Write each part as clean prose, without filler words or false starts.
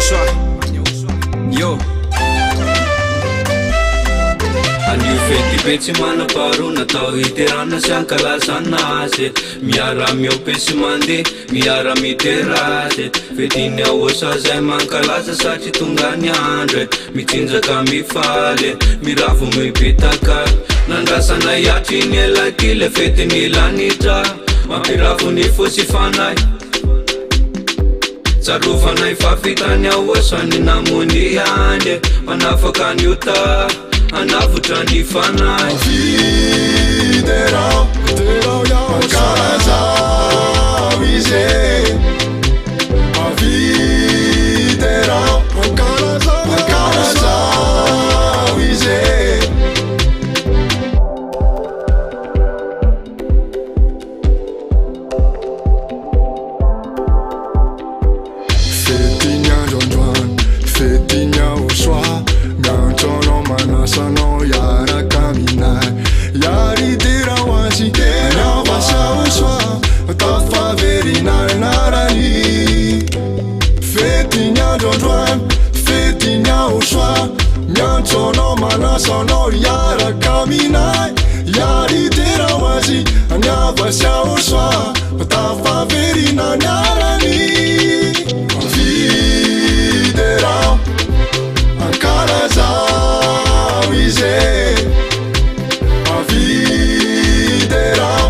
soa yo anio fety be tsy manam-paharona tao hiterana sy ankalazana azy miara miope sy mandeha miara miterasy fetiny ahosa zay mankalaza satria tonga ny andro mitsinjaka mifaly miravo mipetaka nandrasana iatry ny elakile fetiny lanitra mampiravo ny fosy fanay tsarofanay fafitany ahoasany namony ande manafaka ny ota anavotra ny fanay Fiderao, Makalazao izy Fiderao, Makalazao izy Fetinha androandroany, fetinha au soir Miantono manasanao yaraka minay Yaridira wasi Anyavasa au soir Tafaverina narani Fetinha androandroany, fetinha au soir Miantono manasanao yaraka minay Yaridira wasi Anyavasa au soir Tafaverina narani Fiderao, Makalazao izy Fiderao,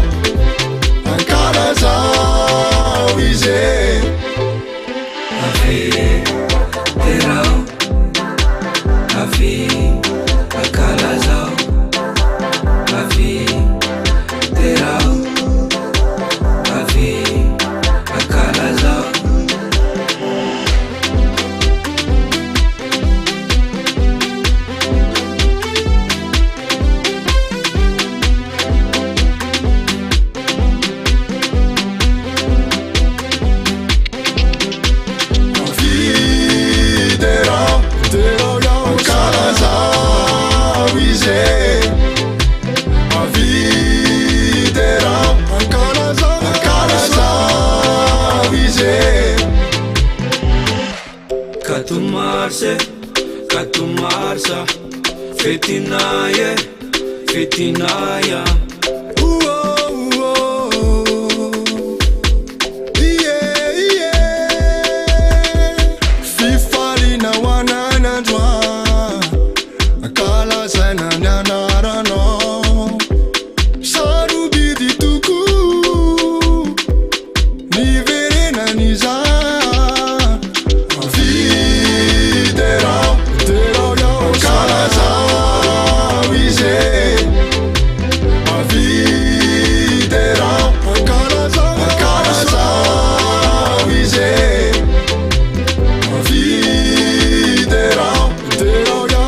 Makalazao izy Fiderao, Makalazao Fiderao, Makalazao Katumarsa, fetinaya, fetinaya Fifalina wananandwa Makalazana nyanarano Sarubidi tuku Niverena niza Fiderao, Makalazao izy Fiderao, Makalazao izy Fiderao,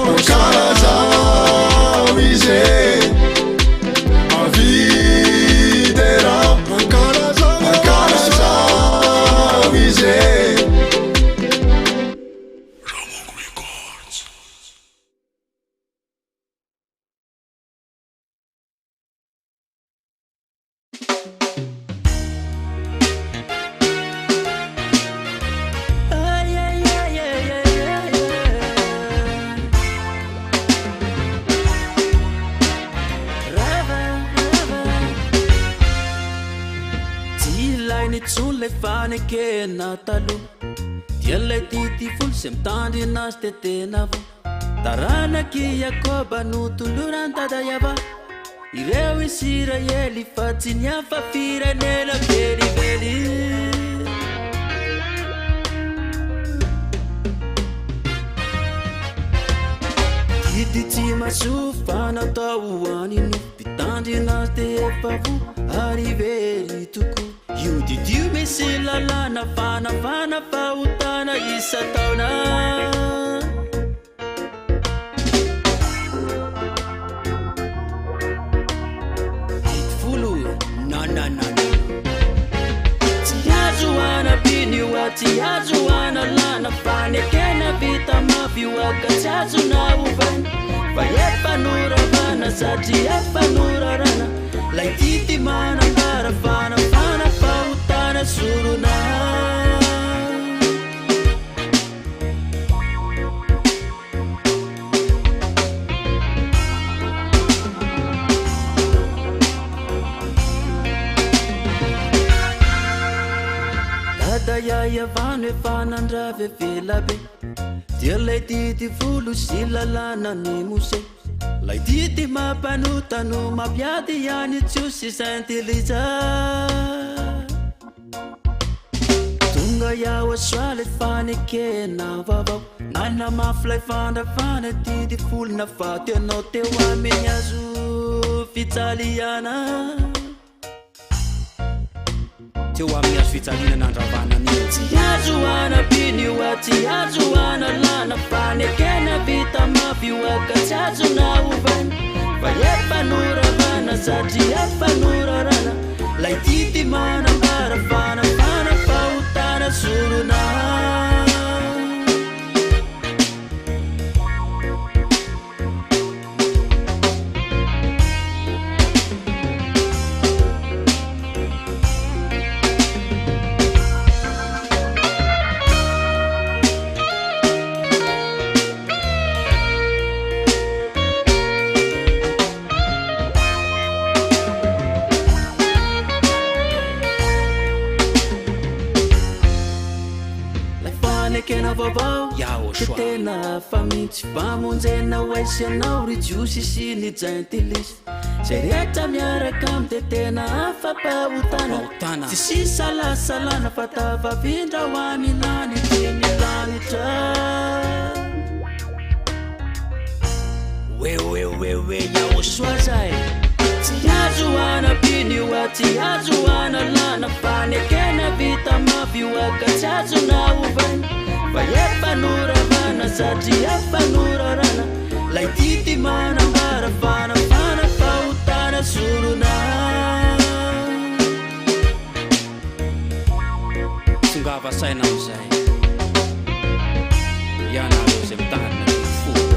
Makalazao izy Fiderao, Makalazao izy Natalo Dialay tity folo sy mitandry anazy tetena vo Taranaky Jakoba no toloran-dadayava Ireo Israely fa tsy niafa firenena velively Tity tsy masofa natao anino Pitandry anazy te efa vo arrively toko Io didio misy lalana fanafana fahotana isa-taona Folo nananana Tsy azo anabiny io tsy azo analana Fanekena vita mavy waka tsy azo naovana Fa efa noravana satria efa norarana Lay tity manambara fanafana fahotana suruna avano efa nandrave velabe dia lay dity volo sy lalàna ny mose lay dity mampanotano mampiady ihany tsiosy saintelija tonga iaho asoale fanekena vavao nana mafilay fandafana dity volona fa tenao teo aminy azo fitsaliana teo amin'ny azo fitsaliana nandravana ny tsy azo anapiny oa tsy azo analana fanekena vita mafioaka tsy azo naovana fa efa noravana satria efa norarana lay dity manambara fanafana fahotana solona tena fa mitsy famonjena oaisanao ry jiosy sy ny gentilise zay rehetra miaraka am de tena afapahotana tsy sy salasalana fa tavavindra ho amilany de milanitra wewewewe iaho soa zay tsy azo anapiny oa tsy azo analana fanekena vita mafioaka tsy azo naovana fa efa noravana satria efa norarana lay dity manambara fanafana fahotana solona songava saina amizay ianareo zay mitahana fo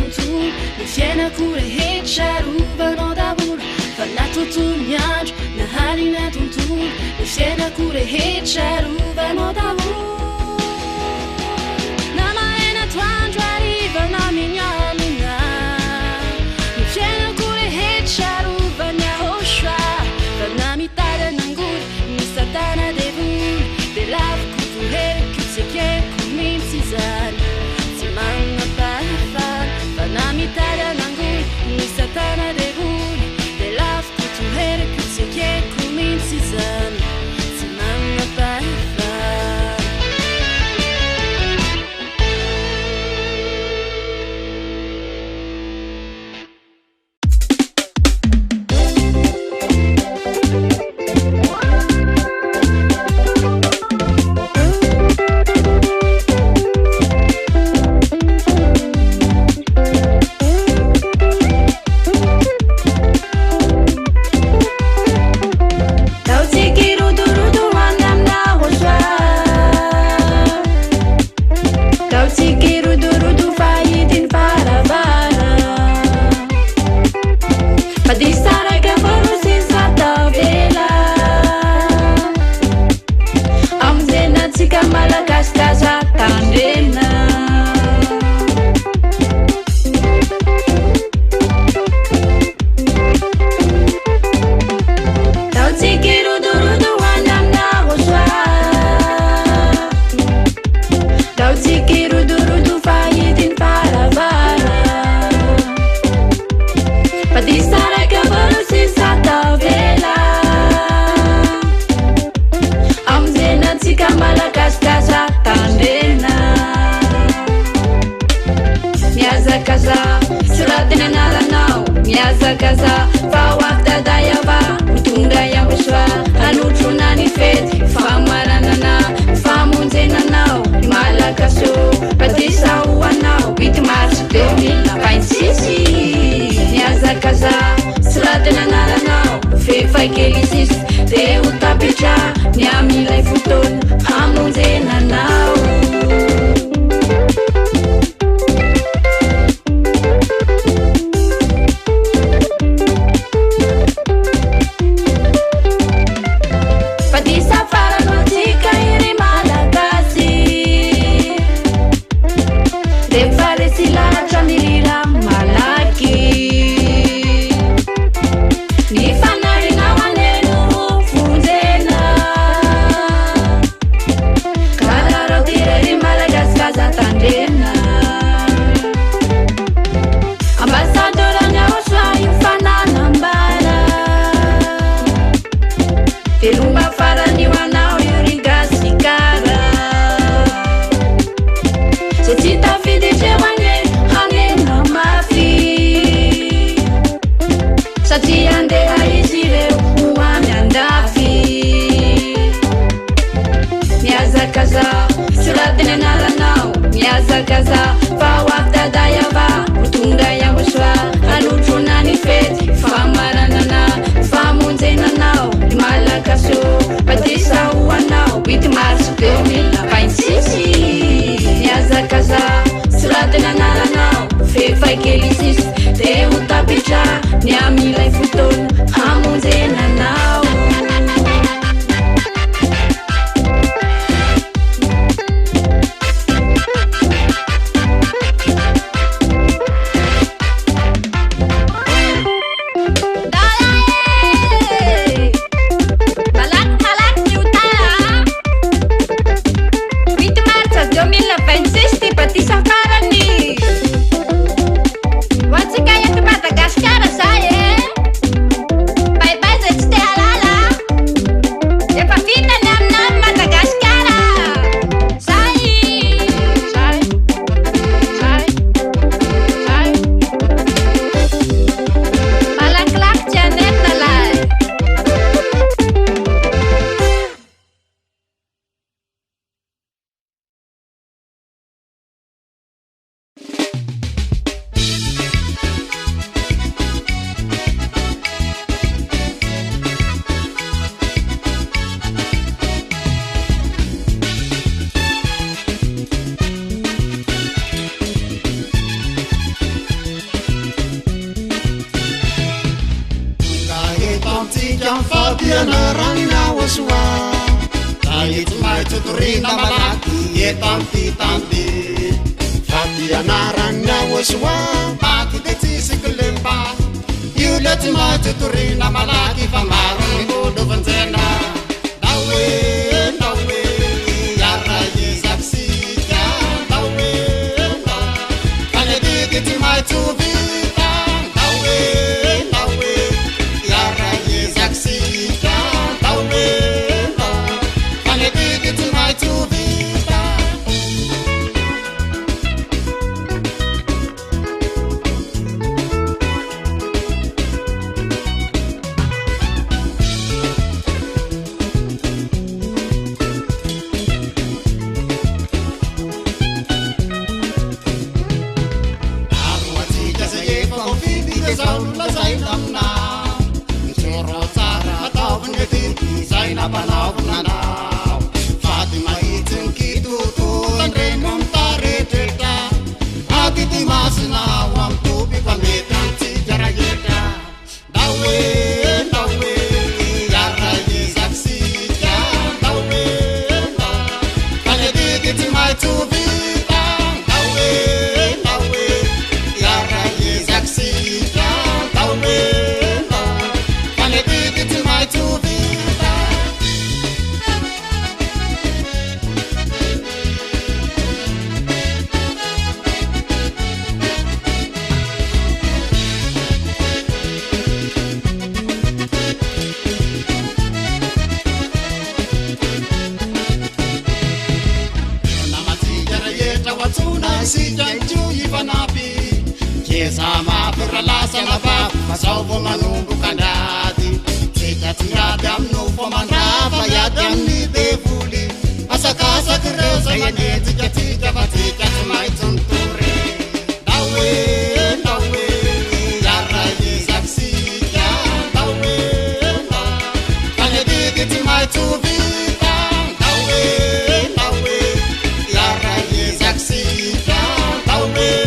tontolo ny fiainako rehetra rovanao daholo fa natontolo ny andro nahalina tontolo ny fiainako rehetra rovanao daholo na mahena toandro arivana minyalina ny fiainako rehetra rovana hosoa fa na mitady nangoly ny satana devolo de laviko voheriko tsekeko mihitsy zany tsy manana pahefana fa na mitady nangoly ny satana devolo de laviko voheriko tsekeko mihitsy zany tsy manana pahefana Madagaskara zay atsika fampianaraninaosoa aety maitsotorina malaky eto amty tanty fampianaraninaosoa maty de tsisiky lemba io le tsy maitsotorina malaky fa maro ny olo vanjena naoe iara ezaksika naoe fanediky tsy maitsovita naoe iara ezaksika naoe fanediky tsy maitsovita Panau Fatima itin kitutu Renum tareteta Atiti masina wam tupi pametan tijara yeta Dawe Yara yezaksika Dawe Kale digiti mai tuvita Dawe Yara yezaksika Dawe Kale digiti mai tuvita Sama berlasa lava masau manunggu kandati Sejak tinggal no pemandapa ya ni devuli Asa-kasa kereu saya ne tiga batika semai tunturi Dawe Yara yezaksika Dawe Kale digiti mai tuvita Dawe Yara yezaksika Dawe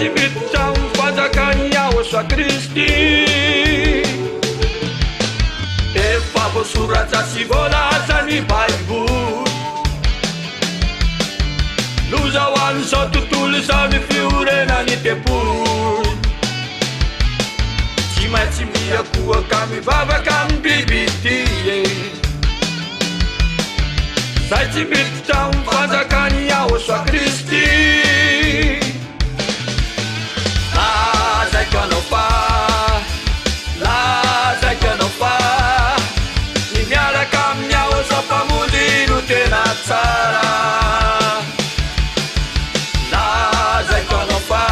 tsy miditra fanjakany ao soa Kristy efa voasoratra sy voalaza ny Baiboly loza ho an'izao tontolo izao ny fiorenany depoly tsy maintsy miakohaka mivavaka amin'ny biby ty zay tsy miditra fanjakany ao soa Kristy lazaiko anao fa lazaiko anao fa ny miaraka amin'ny ao soa mpamonjy no tena tsara lazaiko anao fa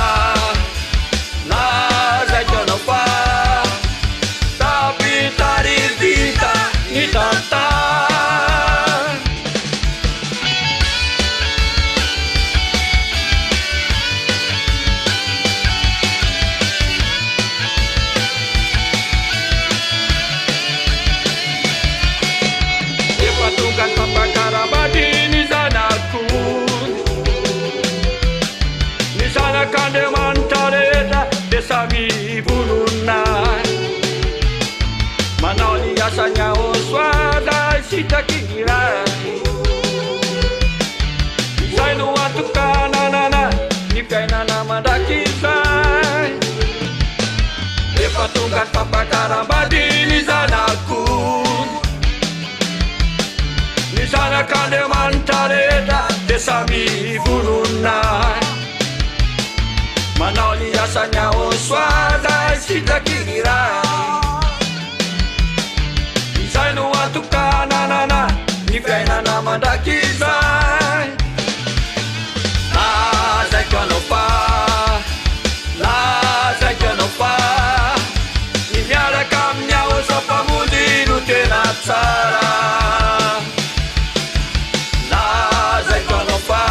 lazaiko anao fa tapitaridita ny tantara Sami bulunai manao ny asanya oswada sitakirai izay no atokananana ny fiainana mandrakizay efa tonga ny fampakarambadiny zanako ny zanak'Andriamanitra rehetra de samy volonay manao ny asanya oswada sitakirai izay no atokananana ny fiainana mandrakizay lazaiko anao fa lazaiko anao fa ny miaraka amin'ny ao soa mpamonjy no tena tsara lazaiko anao fa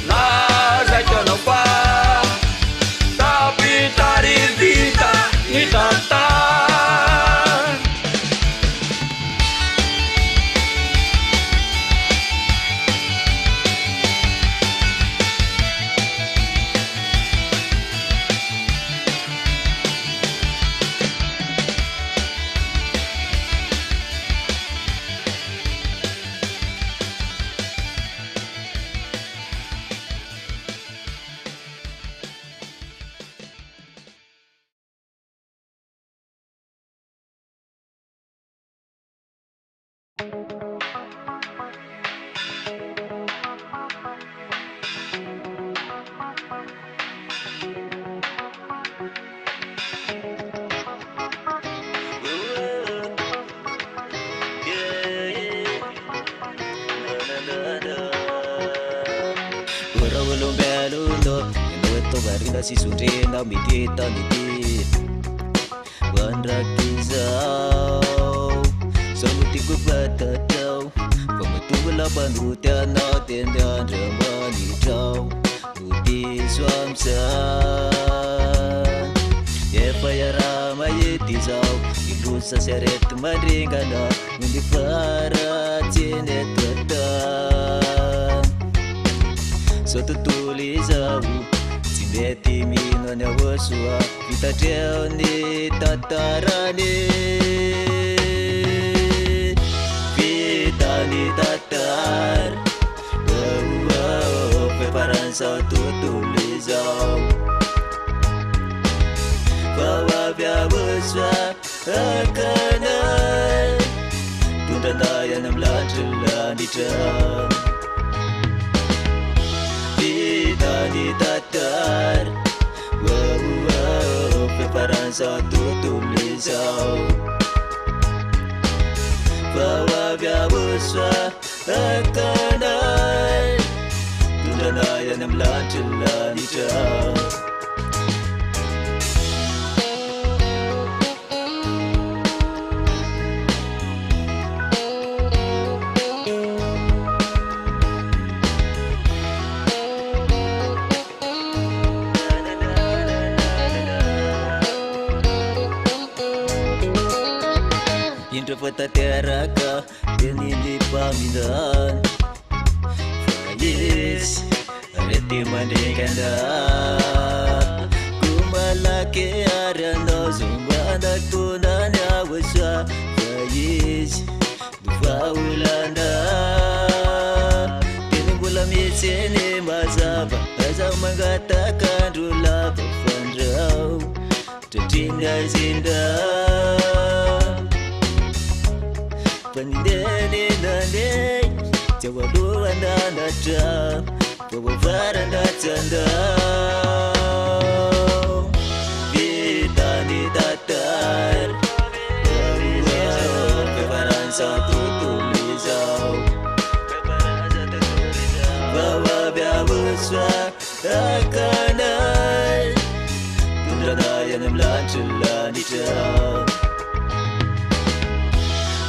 lazaiko anao fa tapitaridita ny tantara sisundrena midetanyty vandrakizao samutiko batatao famatovolapanoty anao tende andramanitrao notiso amzay efa iara maety zao ilosa sarety mandringana nonifaratsiny etata so tontolo izao mety mino ny ahosoa vitatreo ny tantarany vita ny tantara fefaran'izao tontolo izao fa avy ahosoa akanay tondranay any amin'ny lanitry lanitra vita ny tantara fefaran'izao tontolo izao fa avy ahosoa akanay tondranay any amin'ny lanitry lanitra Fatateraka denini pamindan fa yes areti mandinganda mazava aza mangatakan lava fandrao tatingazinda pandenenane tawaduandanata pawavaranatsanda vitani tatar satu tulisau bawa biawuswa akanai tundana yang melancelan di jauh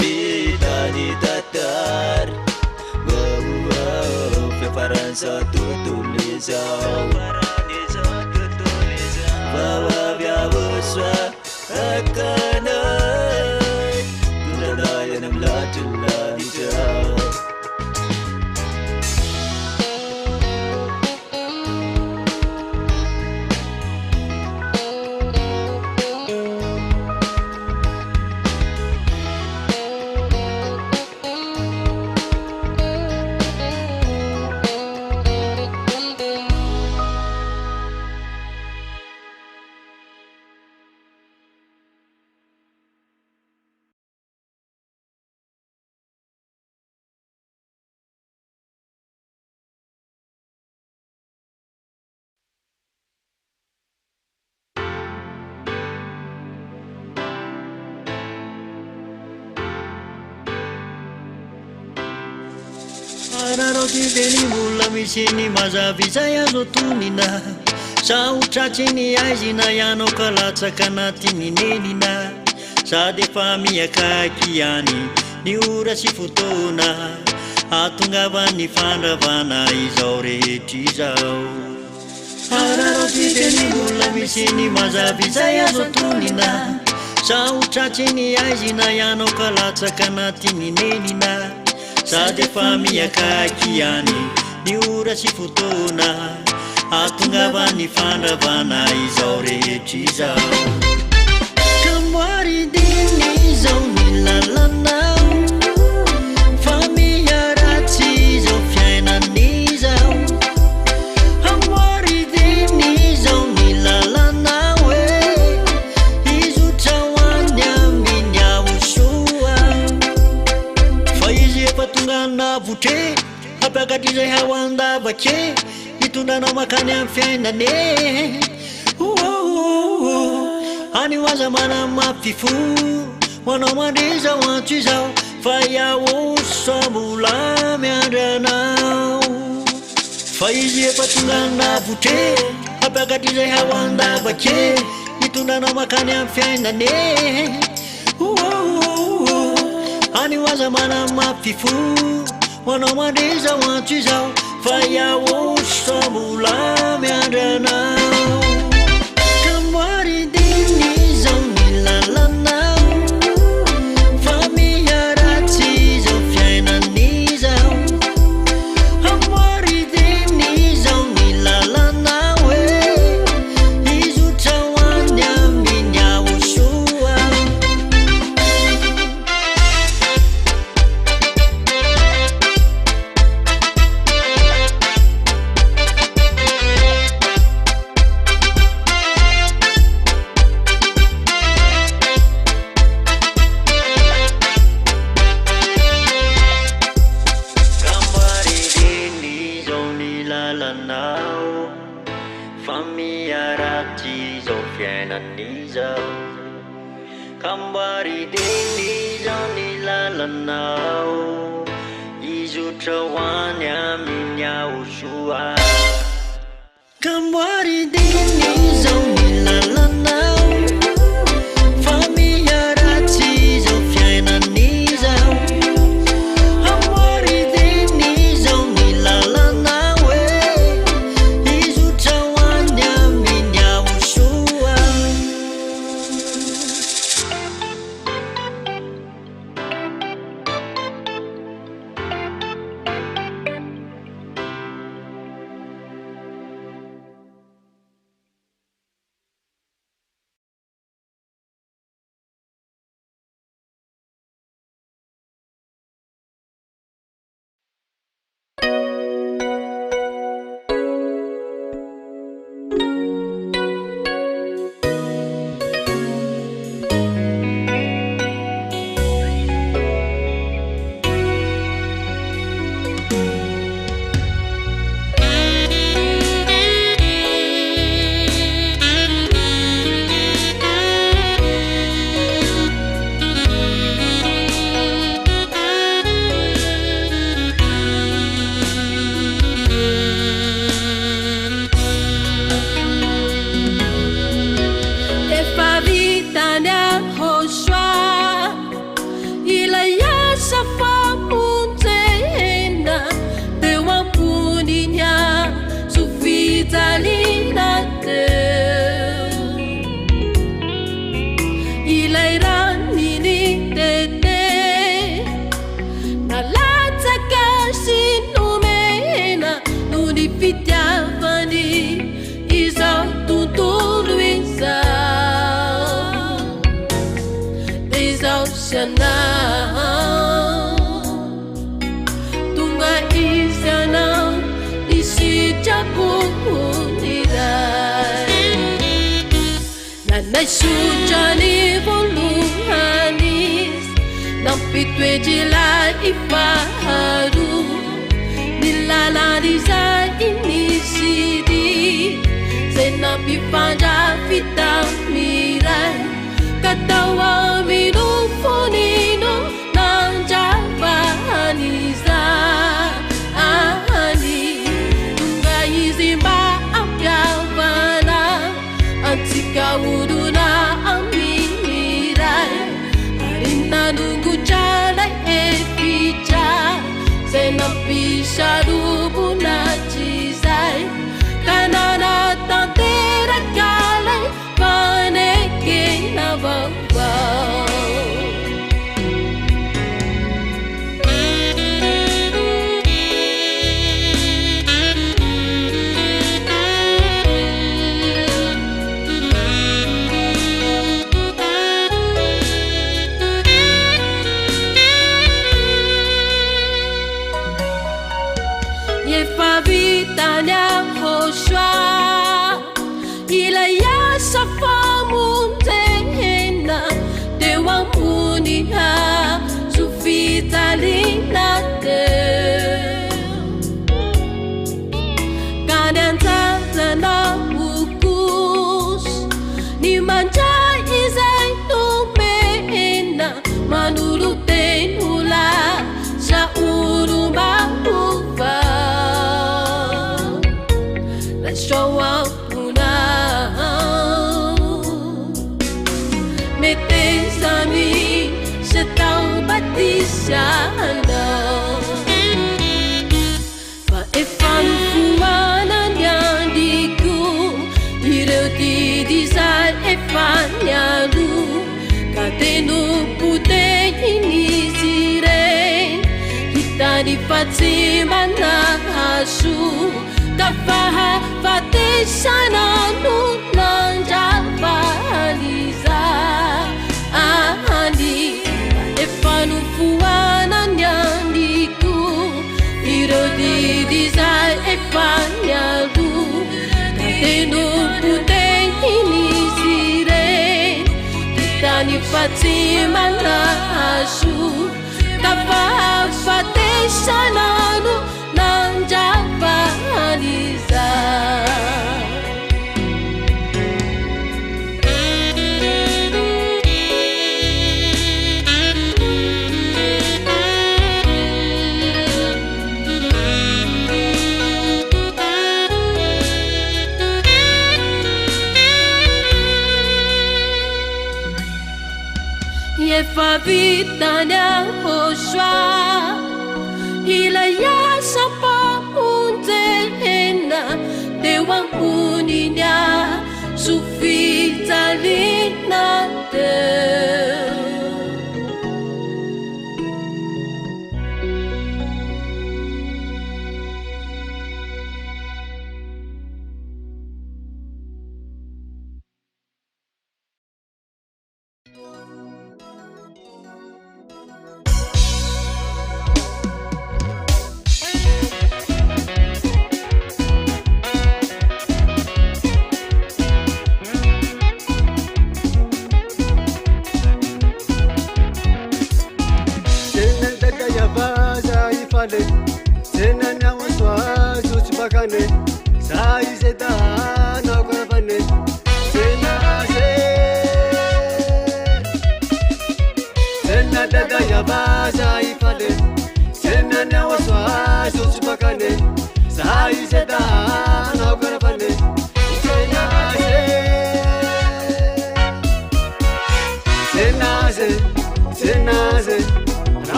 bitani tatar preparan satu tulisau bawa biawuswa akanai yang melancelan di jauh Veni mula misini mazavizaya zotunina saotra chini aizina ianao kalatsaka tininenina sady efa miakaiky ihany ny ora sy fotoana atongavan'ny fandravana izao rehetra izao araraty mbola misiny mazavizaya zotunina saotra chini aizina ianao kalatsaka tininenina sady efa miakaiky ihany ny ora sy fotoana atongavan'ny fandravana izao rehetra izao kamoaridiny izao ny lalanao fa miaratsy izao fiainan'izao amoaridiny izao ny lalanao e izotra hoany amin'ny ahosoa fa izy efa tonga navotre apakatrizay haoandavake hitondranao makany amin'ny fiainane any hoaza mana mafifo hoanao mandriza hoantso izao fa iahoso mbola miandranao fa izy efa tonga navotre apakatrizay haoandavake hitondranao makany amin'ny fiainane any hoaza mana mafifo hoanao mandriza hoantso izao fa iahoso mbola miandranao kamoaridiny izao ny lalanao fa miaratsy izao fiainan'izao amoaridiny izao ny lalanao e izotra hoany amin'ny ahosoa kambaridiny izao ny lalanao izotra hoany amin'ny ahosoa kambaridiny izao ny lalanao fa miaratsy izao fiainan'izao amoaridiny izao ny lalanao e izotra hoany amin'ny ahosoa anao tonga izy anao isitrapony ray nanaisotrany voalohany nampitoetry ilay ifaharo ny lalany izay inisiry zay nampifandravitamiray katao amino fonino nanjavany izany tonga izy mba ampiavana antsika olona amiray ary nanongotra lay efitra zay nampisarobonatry izay ka nanatanteraka lay fanekena vaovao ilay asa famonjena teo amboniha sofitaliana teo ka ny anjazana okos ny mandray izay nomena manolo tenola sa olombahova show up metesami setau batisana fa efan fumana nyandiku ireu dizai efanialu katenu pute inisire hitani fatsimana hasu kafaha fatesana nunanjavaliza ani efanu fuana nyandiku irodidiza efanyalu katenu putenkinisire kitani fatimana asu kafaha fatesana nunanjavaliza fa vitanya hoswa ilay asa pamonjena teo amboninya sofitaliana teo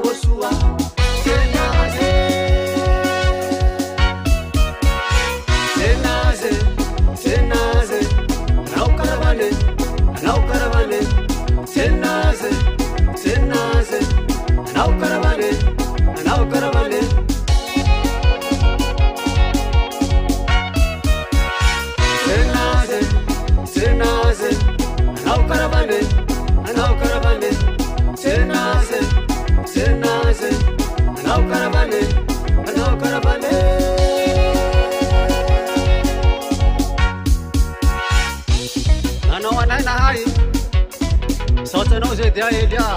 yahoshua Tenaze Tenaze Tenaze Anau karavane Tenaze Tenaze Anau karavane Tenaze Tenaze Anau karavane Tenaze Tenaze Anau karavane Anau anai na hai Sota no se dia elia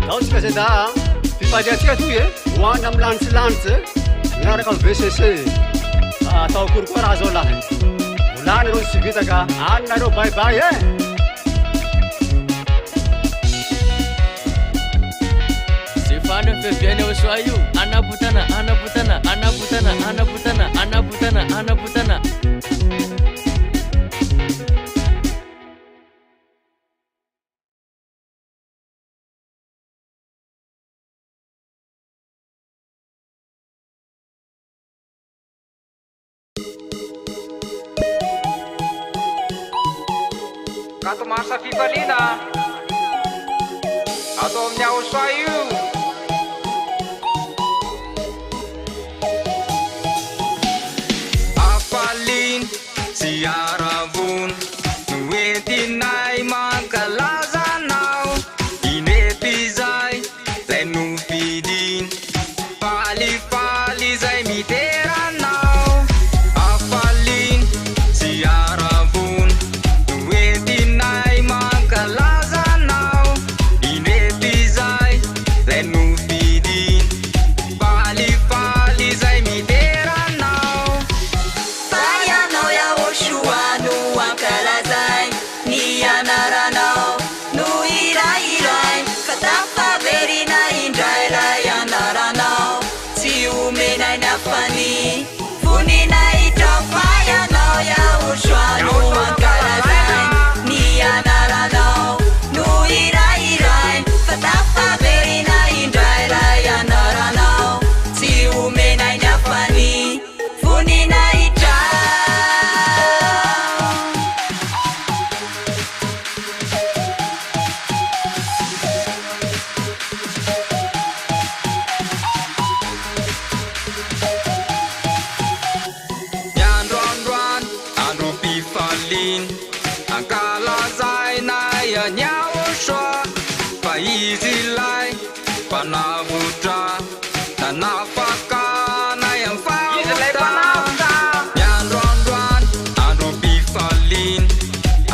Nautsika zay da fifaliatsika toy e hoany amy lantsilanitsy miaraka amy VCC atao akory koa raha zao lahy volany reo tsy vita ka anareo baibay e Sefana feviany ao soa io anabutana Kato masa fifaliana atao amin'ny ao soa io afalin sy aravon noentinay mankalazanao inety zay lay nofidin falifaly zay miteranao afalin sy aravon noentinay mankalazanao inety zay lay nofidin falifaly zay miteranao Payanao Yahoshua no ankalazay ni anaranao no iray katafaverina indray ray anaranao tsy omenay ny afany voninay trao payanao Yahoshua no ankalazay ni anaranao no iray katafaverina indray ray anaranao tsy omenay ny afany voninay Androandroan andro pifalin ankalazay nay anyahosoa fa izy lay mpanavotra nanafakanay am fahota Androandroan andro pifalin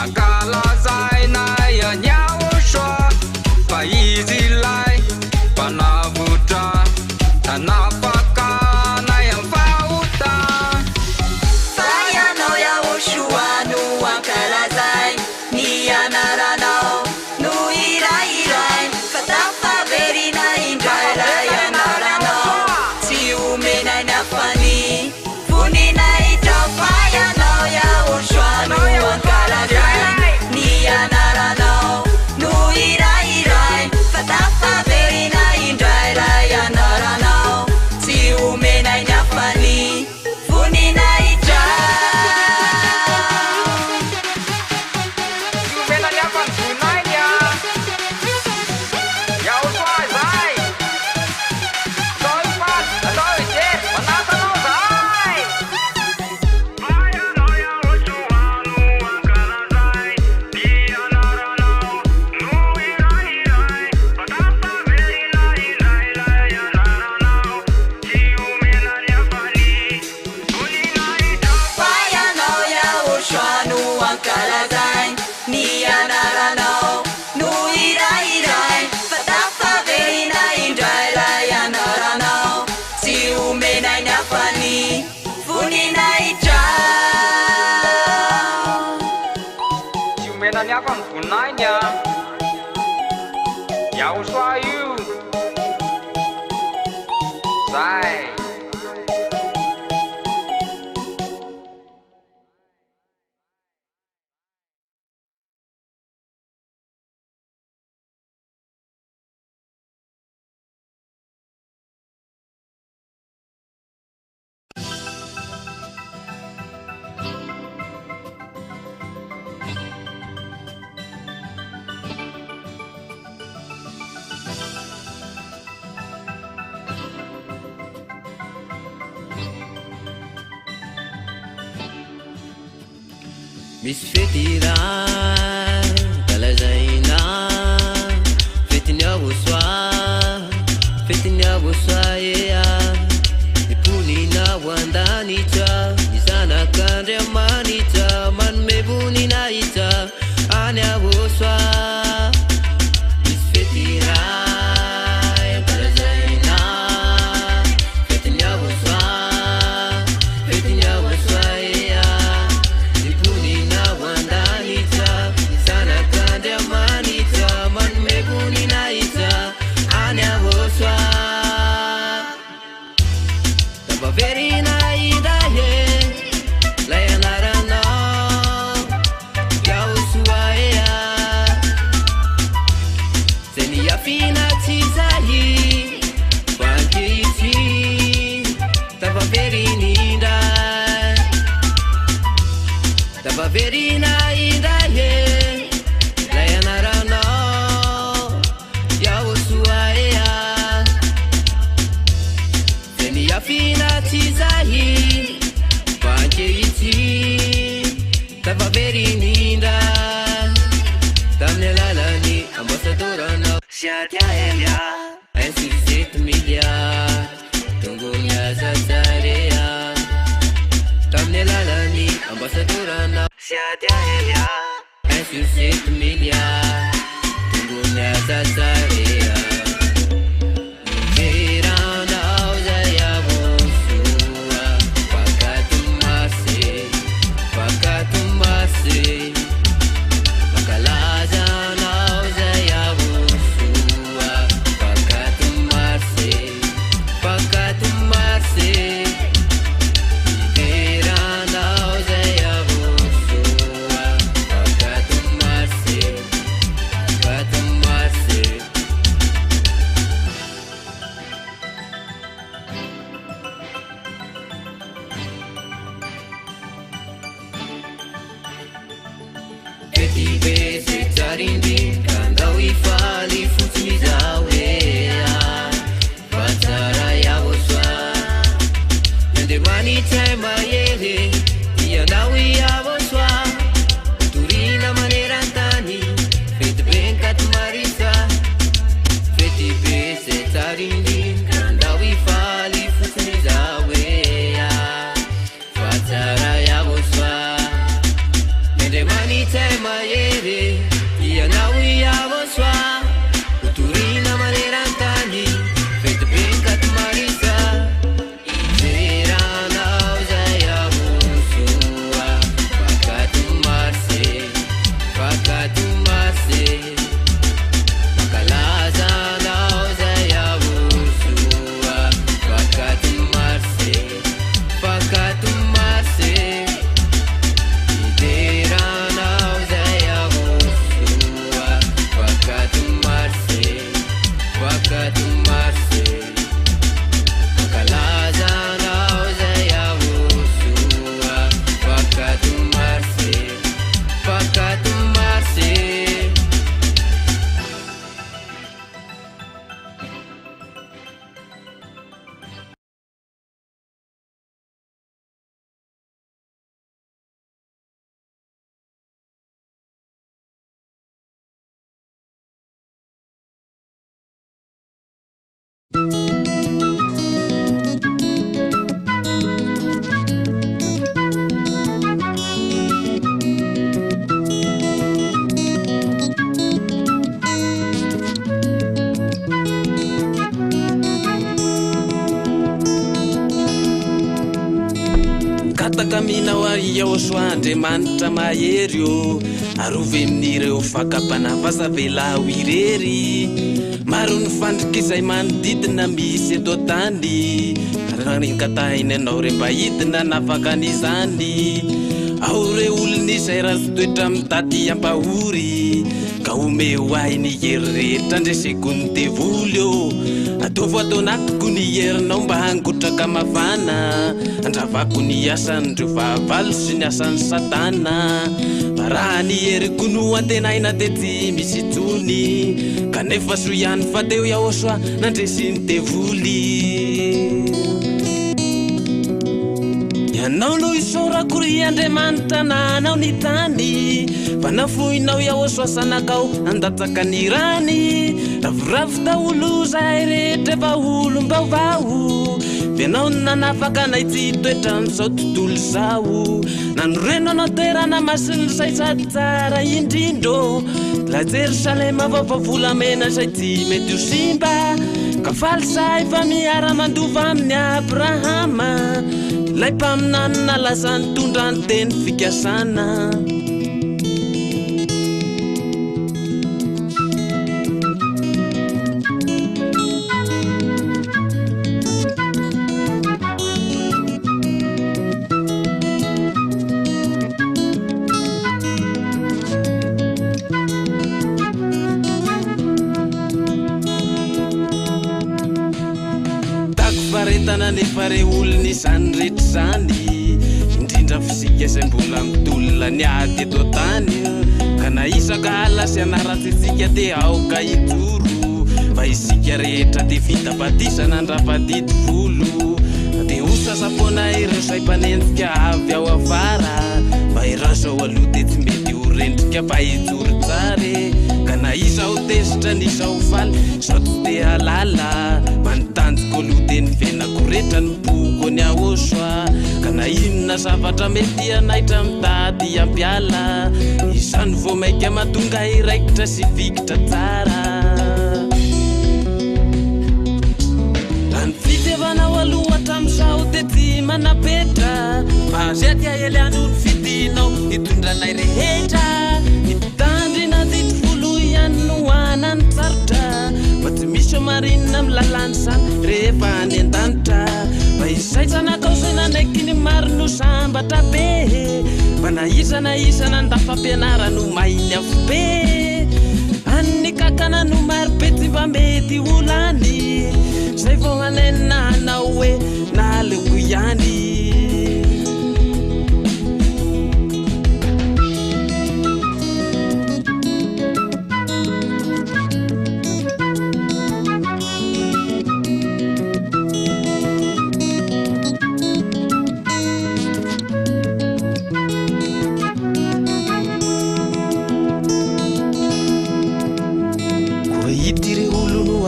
ankalazay nay anyahosoa fa izy lay mpanavotra nanafakanay am fahota Payanao Yahoshua no ankalazay ni anaranao no iray katafaverina indray ray anaranao tsy omenay ny afany voninay trao payanao Yahoshua no ankalazay ni anaranao no iray katafaverina indray ray anaranao tsy omenay ny afany voninay Menanya kan gunanya Yahoshua zay Soipat atau jet Manasano zay Payanao Yahoshua no ankalazay ni anaranao no iray katafaverina indray ray anaranao tsy omenay ny afany voninay Payanao Yahoshua no ankalazay ni anaranao no iray katafaverina indray ray anaranao tsy omenay ny afany voninay Tsy omenany hafa ny voninainy a Yahoshua io zay misy fety ray dalazaina fetiny avosoa fetiny avosoa ea iponina hoandanitra izanak'Andriamanitra manome voninahitra any avosoa misy fety ray dalazaina fetiny avosoa fetiny avosoa ea iponina hoandanitra izanak'Andriamanitra manome voninahitra any avosoa tabaverina idahe lay anaranao yaosoa ea zay niafina tsy zahy bankehitsy tabaverina indray tabaverina idahe lay anaranao yaosoa ea zay niafina tsy zahy bankehitsy tabaverina indray tamin'ny alalany ambasadoranao siaty ahelia 1,7 milliard tongony azazarea tamin'ny alalany ambasadoranao siaty ahelia 1,7 milliard tongony azazarea veranao zay avosoa fakatomase makalazanao zay avosoa fakatomase veranao zay avosoa fakatomase fety be se tsarindry kandao ifaly fotsiny zao ea fa tsara avosoa mandemanitsy mahery ianao iavosoa torina manerantany fety be nkatomarisa fety be se tsarindry kandao ifaly fotsiny zao ea fa tsara avosoa mandemanitsy mahery ianao iavosoa torina manerantany fety be nkatomarisa veranao zay avosoa fakatomase makalazanao zay avosoa fakatomase veranao zay avosoa fakatomase makalazanao zay avosoa fakatomase Kaminao iaoso Andriamanitra mahery o arove amin'ireo fakapanavasa velao irery maro ny fandriky izay manodidina misy eto tany ranikatahiny anao re mba hidina nafaka an'izany ao re olony izay ratsy toetra mitaty ampahory ka ome ho ahy ny hery rehetra andreseko ny devoly o ataovy ataonakoko ny herinao mba hangotraka mafana andravako ny asandreo fahavalo sy ny asan'ny satana raha ny heriko no antenaina de tsy misy tsony kanefa so ihany fa teo anao no isorakory Andriamanitra nanao ny tany fanafoinao iahosoasanakao andatsaka ny rany ravoravo taolo zay rehetra efa olom-baovao venao nanafaka nay tsy toetra am'izao tontolo zao nanoreno anao toerana masiny say sady tsara indrindro la Jerusalema vaovao volamena say tsy mety ho simba ka faly say fa miara-mandova amin'ny Abrahama lay mpaminanina lazany tondra ny teny fikasana nefa re olony izany rehetra zany indrindra fisika zay mbola mitolona ny ady eto tany ka na isaka alasy anaratsitsika te aoka ijoro fa isika rehetra te vita batisana andrafadidy volo de osasapona ireo say mpanendrika avy ao afara fa irasao aloha de tsy mety ho rendrika fa ijoro tsare ka na isa ho tesitra ny isa ho faly sao tsy te halala manotanjoko aloha de ny venako rehetra ny boko ny ahosoa ka na inona zavatra mety anaitra mitady ampiala izany vo maika mahatonga iraikitra sy vikitra tsara any fitevanao aloha hatramin'izao de tsy manapetra fa zay tia ely an'olo fidinao hitondranay rehetra hitandrina titofolo ihany no anany tsarotra fa tsy misy marinina milalany zany rehefa any an-danitra fa izay tsanakao zay nanaiky ny maro no sambatra be fa na isana ndafampianara no mainy avo be any kakana no maro be tsy mba mety olany zay vao hanenina anao hoe naleoko ihany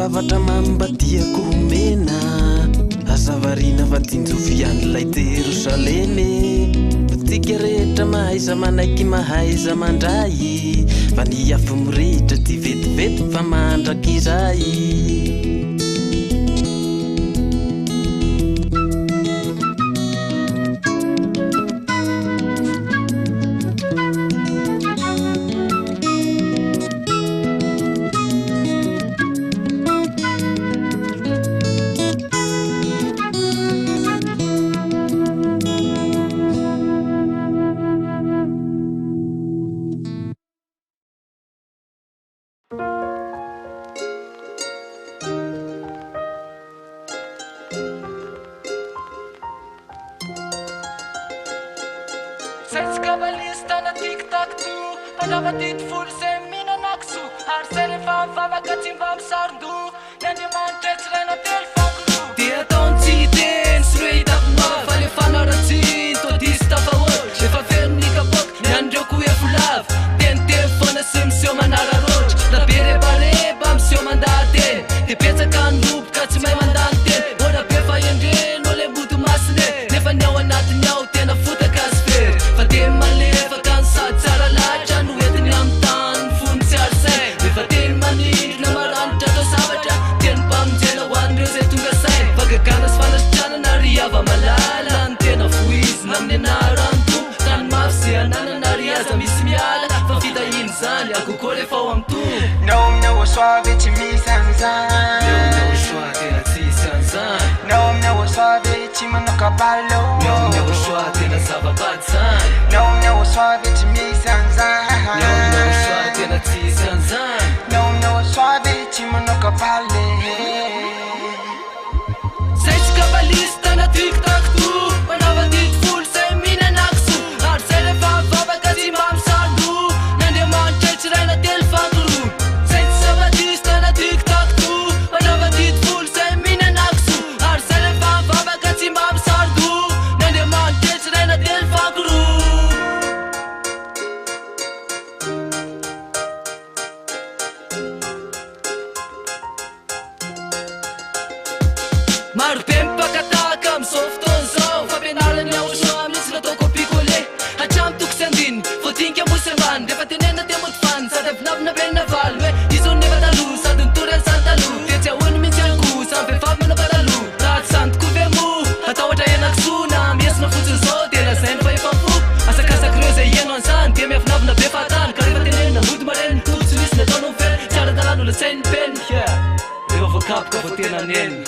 avatra mambadiako homena azavarina fa tinjovian'ilay Jerusaleme tika rehetra mahaiza manaiky mahaiza mandray fa ny afo mirehitra ty vetivety fa mandraky izay tapaka fa tena neny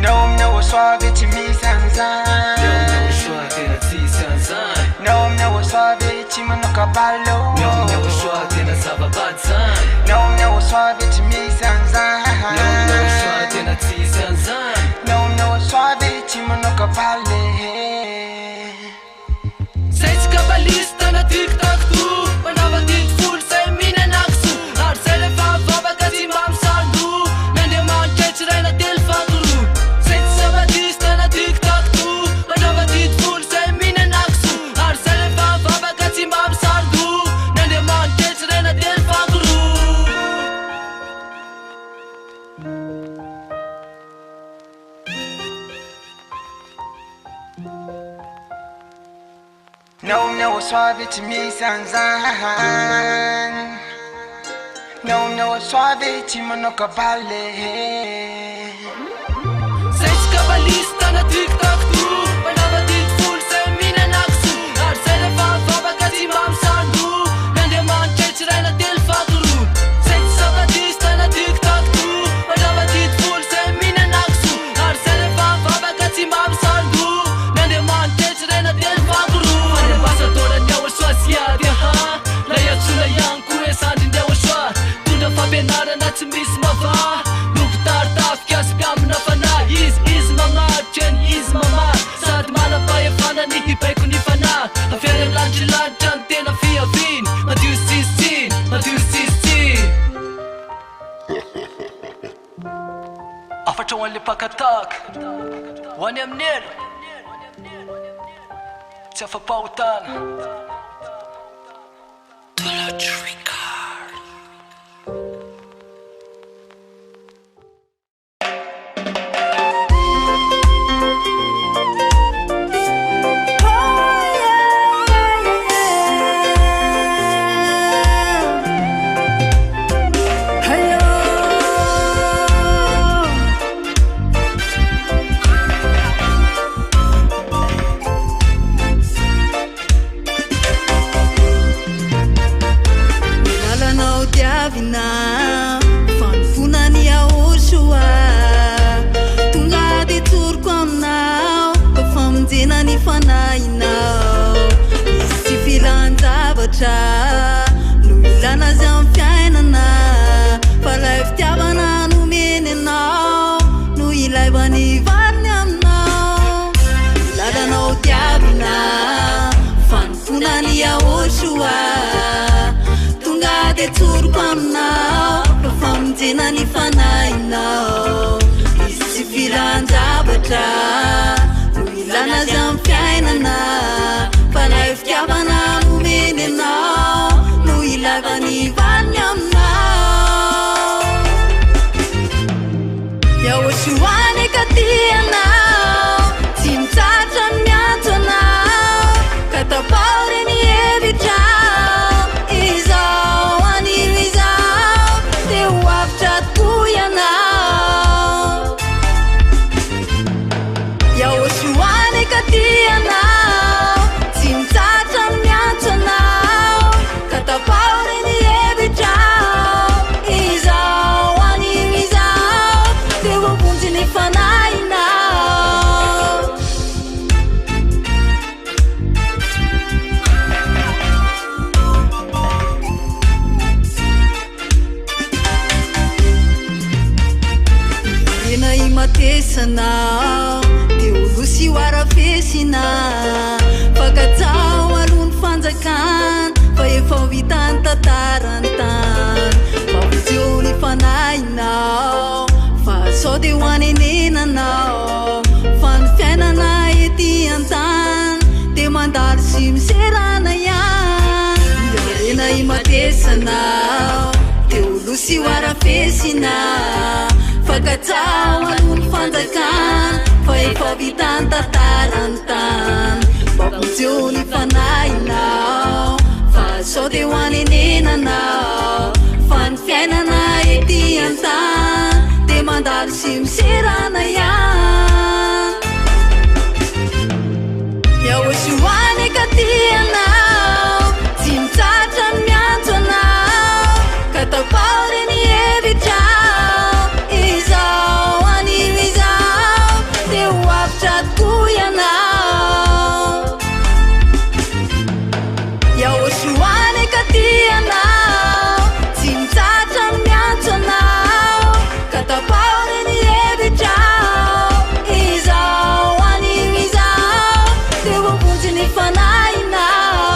Nao amina osoavy tsy misy an'izany Nao amina osoa tena tsisy an'izany Nao amina osoavy tsy manao kabalo Nao amina osoa tena zava-bady zany Nao amina osoavy tsy misy an'izany Nao amina osoa tena tsisy an'izany Nao amina osoavy tsy manao kabaly Zay tsy kabalista na tiktak to Manava didy folo zay minanakso Ary zay rehefa vavaka tsy mba misando Nandeamanitra tsy raina telo fantoro Zay tsy sabadista na tiktak to Manava didy folo zay minanakso Ary zay rehefa vavaka tsy mba misando Nandeamanitra tsy raina telo fantoro Nao amina osoavy tsy misy an'izany Nao amina osoavy tsy manao kabaly Zay tsy kabalista na tiktak to Manava didy folo zay minanakso Ary zay rehefa vavaka tsy mba misando Nandeamanitra tsy raina telo fantoro Zay tsy sabadista na tiktak to Manava didy folo zay minanakso Ary zay rehefa vavaka tsy mba misando Nandeamanitra tsy raina telo fantoro Fanambasadorany ao soa siady La iatsona ihany koa hoe sandrindeo soa Tondra fampianarana tsy misy mava Nompitartafika sy mpiamina fanahy Izy mamaritra ny izy mamary Sady manam-pahefana ny hibaiko ny fanahy Afiarany lanitry ny tena fiaviny Madio sy tsiny, madio sy tsiny Afatra ho an'le pakataka Ho any amin'ela Tsy afa-pahotana No ilana zay amin'ny fiainana Fa ilay fitiavana nomeny anao No ilaivany vaniny aminao Ilalanao tiavina Fanontonany ahosoa Tonga de tsoroko aminao Fa famonjena ny fanahinao Izy tsy filan-javatra No ilana zay amin'ny fiainana Fa ilay fitiavana nomeny anao No ilaivany vaniny aminao Yahosoany ka tianao Tsy mitsatra ny miantso anao Ka tapahory ny hevitrao Izao anio izao Te ho avitra tokoa ianao Yahosoany ka tianao Tsy mitsatra ny miantso anao Ka tapahory ny hevitrao Izao anio izao Te ho vonjy ny fanahinao Ena imatesanao Te olo sy hoarafesina Fakatao alony fanjakana Fa efa vitany tantarany tany Mavonjeo ny fanahinao Fa sao de ho anenenanao Fa ny fiainana ety an-tany De mandalo sy miserana ihany Ena imatesanao Te olo sy hoarafesina Fakatao alony fanjakana Fa efa vitany tantarany tany Mavonjeo ny fanahinao Fa sao de ho anenenanao Fa ny fiainana ety an-tany De mandalo sy miserana ihany Yahosoany ka tianao Tsy mitsatra ny miantso anao Ka tapahory ny hevitrao Izao lavitratoko ianao iaosoany katianao tsy mitsatra miantso anao ka tapaony ny hevitrao izao aniny izao teo ambontsy ny fanahinao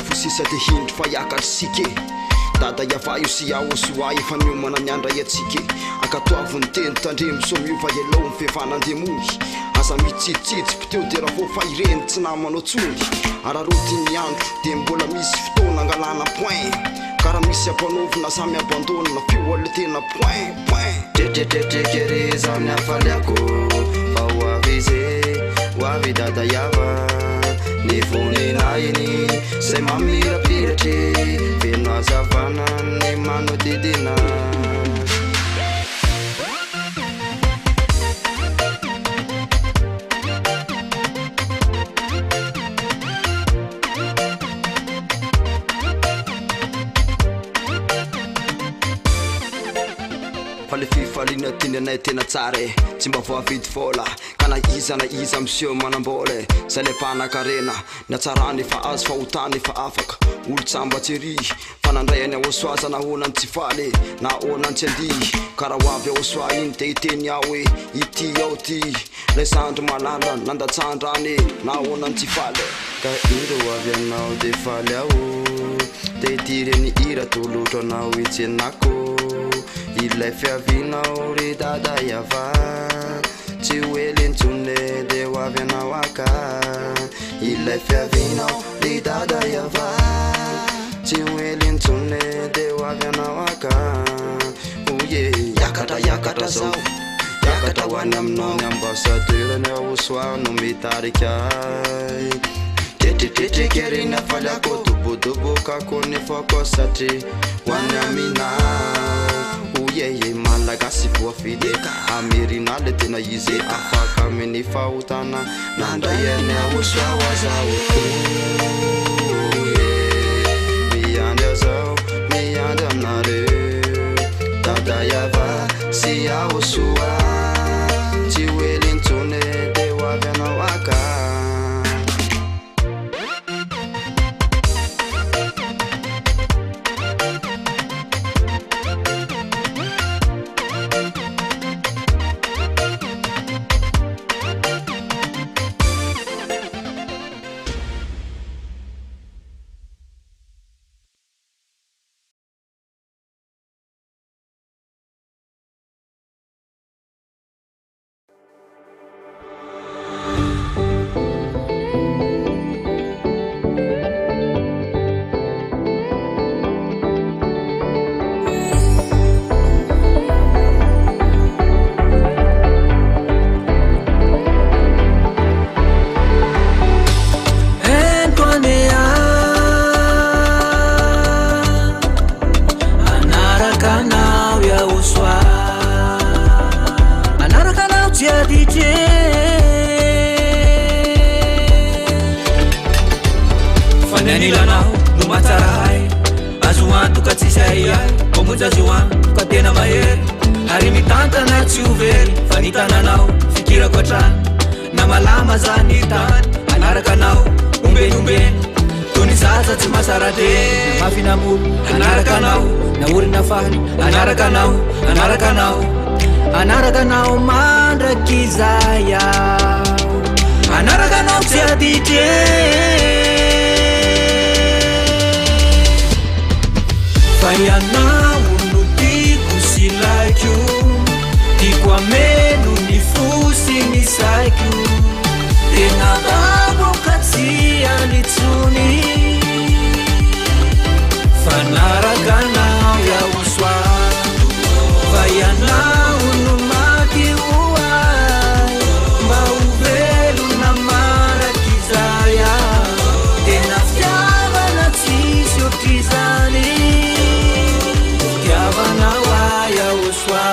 fosisa te hindry fa iakatrysike dada iava io sy ao soa efa miomana ny andra iatsike akatoaviny teny tandremo somio fa elo ny fefanandemoy asa mitsitsitsy piteo de raha fa ireny tsy namanao tsony araroti ny andro de mbola misy fotoana angalana point karaha misy ampanovina samy abandonina fio ale tena point tretretretreke zany afaliako fa hoavize hoavy dada iava ny voninahiny zay mamirapiratry feno azavana ny manodidina le fifalina tiny anay tena tsara tsy mba voavidy vola ka na iza miseo manambole zay le mpanakarena ny atsarany efa azo fa hotany efa afaka olo-tsamba tsy ry fa nandray any ahosoaza na honany tsy faly na honany tsy andihy karaha hoavy ahosoa iny de hiteny ao hoe ity ao ty lay sandro malala nandatsandrany na honany tsy faly ka iro avy anao de faly ao de hitireny ira tolotro anao itsenako ilay fiavinao ry dada iava tsy hoelentsone de hoavy anao aka ilay fiavinao ry dada iava tsy hoelentsone de hoavy anao aka oye yakatra zao yakatra ho any aminao ny ambasadeurany ahosoa no mitarikay tretretretreke afaliako dobodobokako nefako satria hoany aminao oye malagasy voafidy amerina le tena izy afaka amin'ny fahotana nandray any ahosoa ho azao miandry azao miandry aminareo dada iava sy ahosoa tsy hoelentsone de hoavy anao aka Anarakanao mandrakizaya Anarakanao tsy adite fa ianao no tiako sy laiko tiako ameno ny fosy ny saiko tena baboka tsy anitsony fa narakanao iaho soa fa ianao no maty hoay mba ho velona marakizaya tena fitiavana tsisy ohatrizany fitiavanao ay aho soa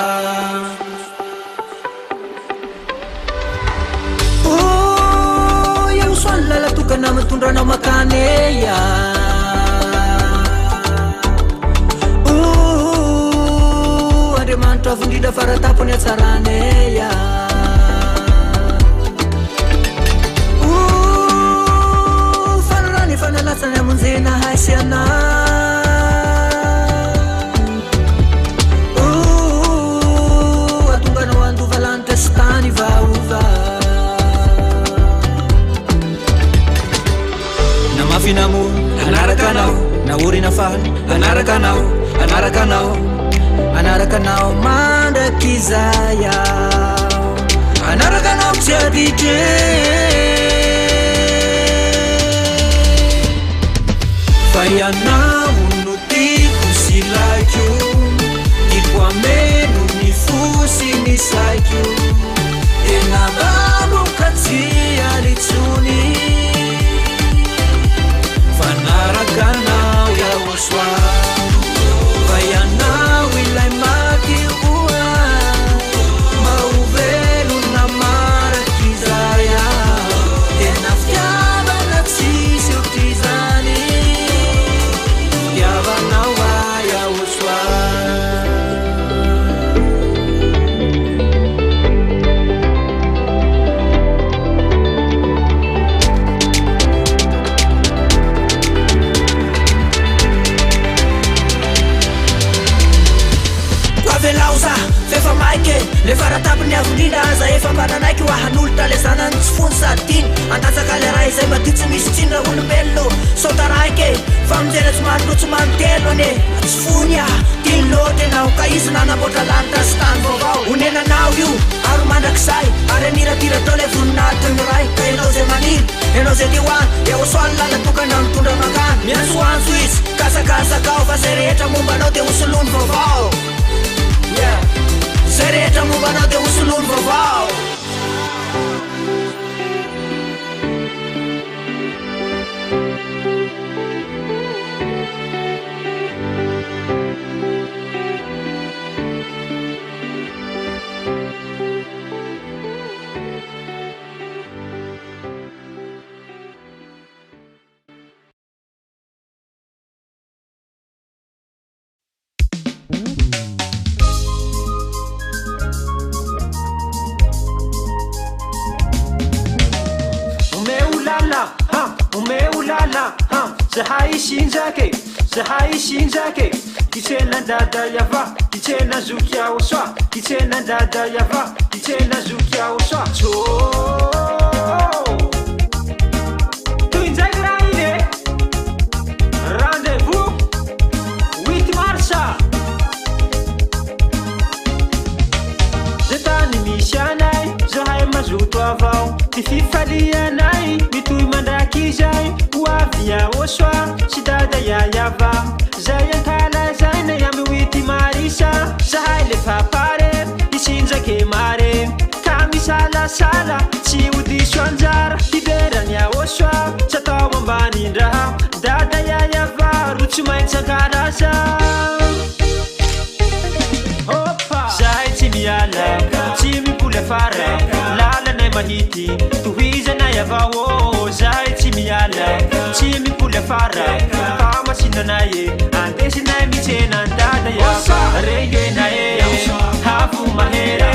iaho soa ny lala tokana mitondranao makaneya Andriamanitra vondrindra faratapony atsaraneya fanarany fanalatsany amonjena haisy ana atonganao andovalanitra sy tany vaova namafinamono anaraka anarakanao mandrakizaya anarakanao tsiadite fa ianao no tiako sy laiko tiako ameno ny fosy ny saiko tena baboka tsy alitsony fanarakanao yaoswa vayanao ilay makioa mauvelo na marakizaya tena fitiavana tsisy otizany fitiavanao yaoswa velauza fefa maike le faratapiny avolina aza efa mbananaiky oahan'olo talezanany tsy fony sady tiny andatsaka le raha izay madio tsy misy tsinra olombelona sotaraiky fa mijery tsy maroko tsy manotelo ane tsy fony a tiny loatra anao ka izy nanamboatra lanitra sy tany vaovao onenanao io aro mandrakizay ary amiratira tao le voninahitra ny ray ka ianao zay maniry ianao zay tioany eosoany lala tokana mitondra makany miantsoantso izy kasakasakao fa zay rehetra mombanao de hosolony vaovao zay rehetra mombanao de hosolony vaovao zahay sinjake kitsena ndada yava kitsena zukia uswa kitsena ndada yava kitsena zukia uswa tuinjaki raine rendez-vous 8 mars zetany misy anay zahay mazoto avao ty fifalianay mitoy mandraky zay hoavia osoa sy dada yayava zay ankala zay na yamy wity marisa zahay lefa pare isinjake mare ka misalasala tsy odiso anjara hiberany osoa tsy atao ambanindraha dada yayava ro tsy maintsy ankalaza zahay tsy miala tsy mipole fara lalanay mahity tohizanay avao zahay tsy miala tsy mipole fara famasinanaye andesinay mitsena dada yava rengenaye hafu mahera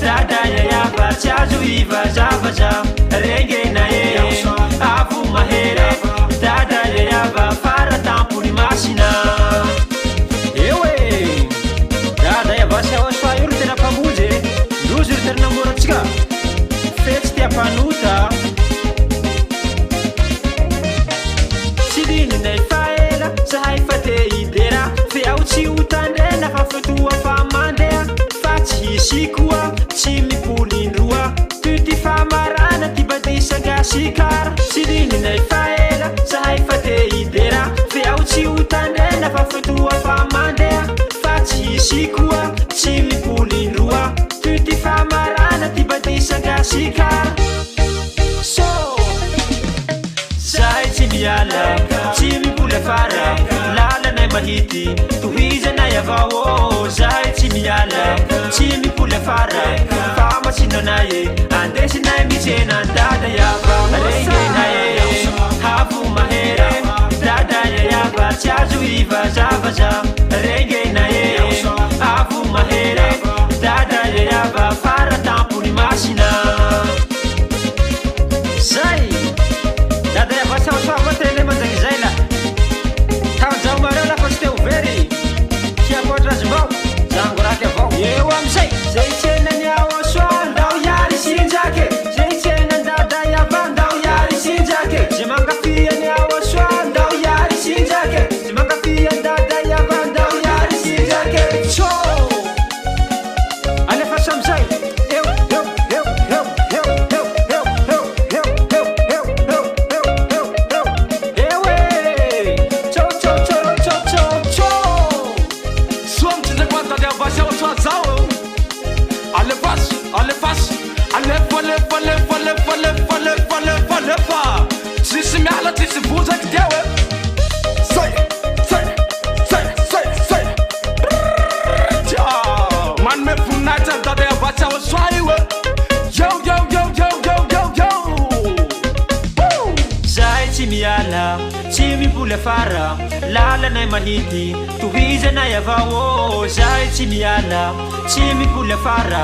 dada yayava tsy azo ivazavaza rengenaye hafu mahera dada yayava fara tampony masina ewe dada yava sy aosfa io ro tena mpamonjy lozy ro tena namoratsika fetsy ty ampanuta sidininay faela zahay fa te idera fe ao tsy hotandrena fa fetoa fa mandeha fa tsy hisy koa tsy mipolindroa ty ty famarana ty badisangasikara sidininay faela zahay fa te idera fe ao tsy hotandrena fa fetoa fa mandeha fa tsy hisy koa tsy mipolindroa ty ty famarana ty badisangasikara zahay tsy miala tsy mipole fara lalanay mahity tohizanay avao zahay tsy miala tsy mipole fara famasinanaye andesinay mitsena dada yava rengenaye hafu mahera dada yayava tsy azo ivazavaza rengenaye hafu mahera dada yayava fara tampony masina zay dada yava sy aosoava tele manjagny zay la taonjao mareo lafa tsy te overy fiakoatra azy mbao zango raky avao eo amizay zay tsenany aosoa ndao iary sinjake zay tsenany dada yava ndao iary sinjake zay mankafiany aosoa ndao iary sinjake zay mankafiany dada yava lefa tsisy miala tsisy vozaky diao e say manome voninahitra ny dada avatsy ao soa io e zahay tsy miala tsy miboly afara lalanay mahity tohizanay avao zahay tsy miala tsy miboly afara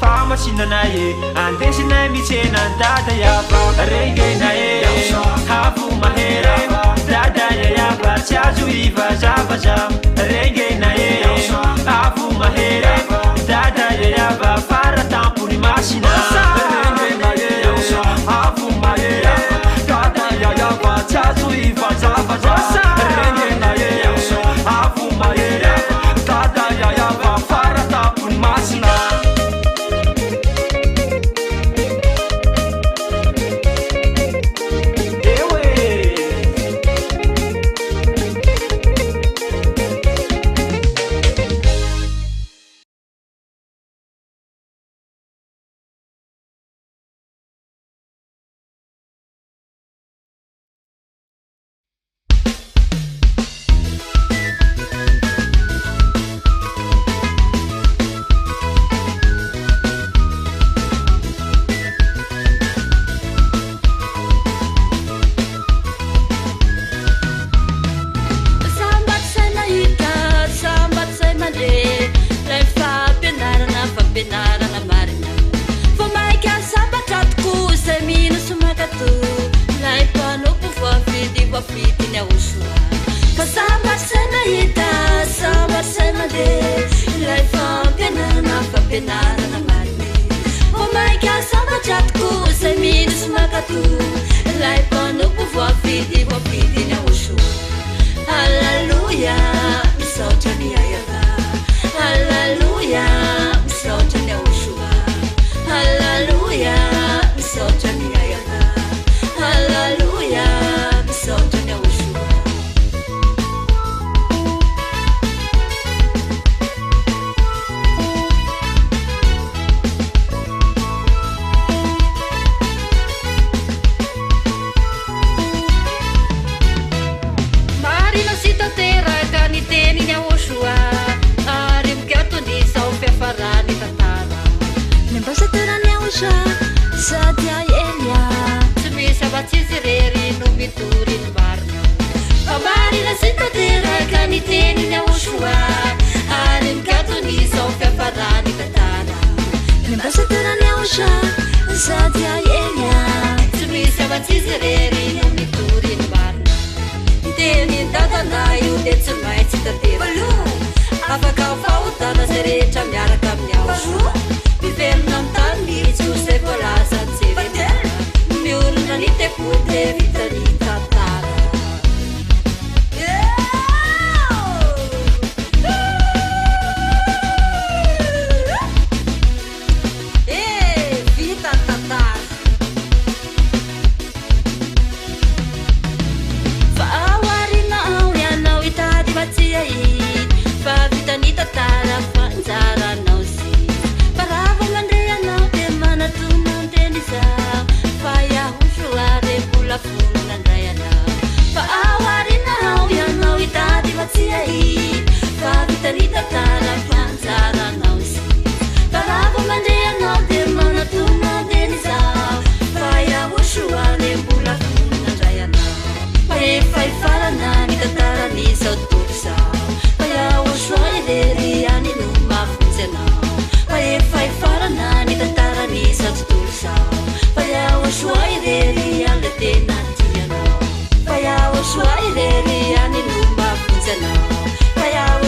famasinanay e andesinay mitsena dada yava rengenay e hafu mahera dada yava tsy azo ivazavaza rengenay e hafu mahera dada yava fara tampony masina rengenay e hafu mahera dada yava tsy azo ivazavaza rengenay e hafu mahera dada yava fara tampony masina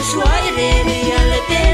Swahili,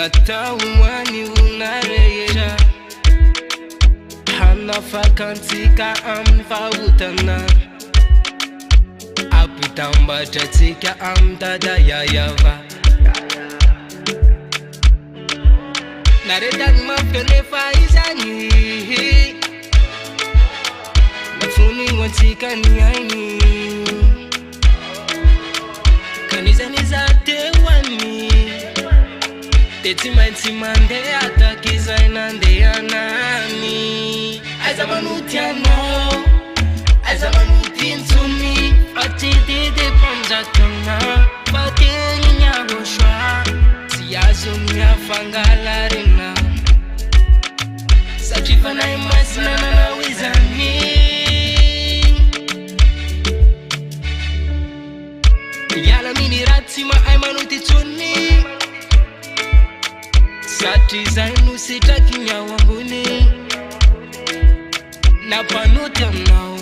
natauani unareera hanafakantsika amfautana apitambatratsika amdada yayava naretany mampionefa izany nafonihoantsika ny ainy kanizany za teoany de tsy maintsy mandeha takizay nandehanany aiza manoty anao aiza manoty intsony fa tsy de mpanjakana fa teny nyarosoa tsy azony afangalarina satria fanay masina nanao izany miala miny ratsy mahay manoty tsony satria zay no sitraky ny ao ambony nampanoty aminao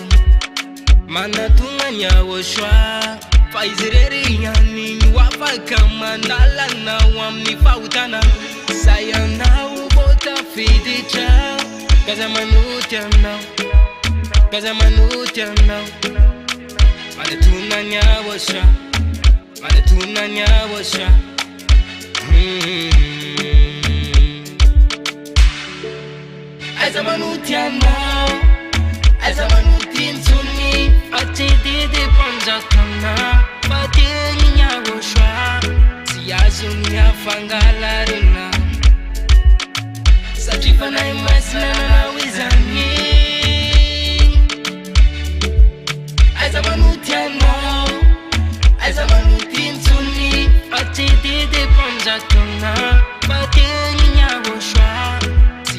manatogna ny ao soa fa izy rery ihany no afaka mandalanao amin'ny fahotana zay anao vao tafiditra kaza manoty aminao kaza manoty aminao manatogna ny ao soa manatogna ny ao soa aiza manoty anao aiza manoty intsony fa tsy de mpanjakana fa teny nyarosoa tsy azony afangalarina satria fanay masina nanao izany aiza manoty anao aiza manoty intsony fa tsy de mpanjakana fa teny nyarosoa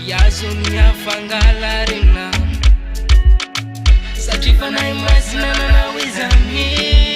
tsy azony afangalarina satria fanay masina nanao izany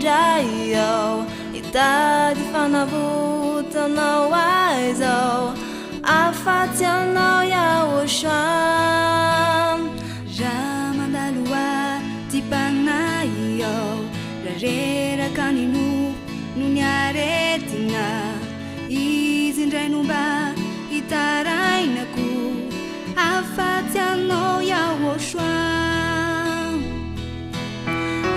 indray ao itady fanavotanao aizao afatsy anao iaosoam ra mandaloa ty panay ao rareraka nino no ny aretina izy indray nomba itarainako afatsy anao iaosoam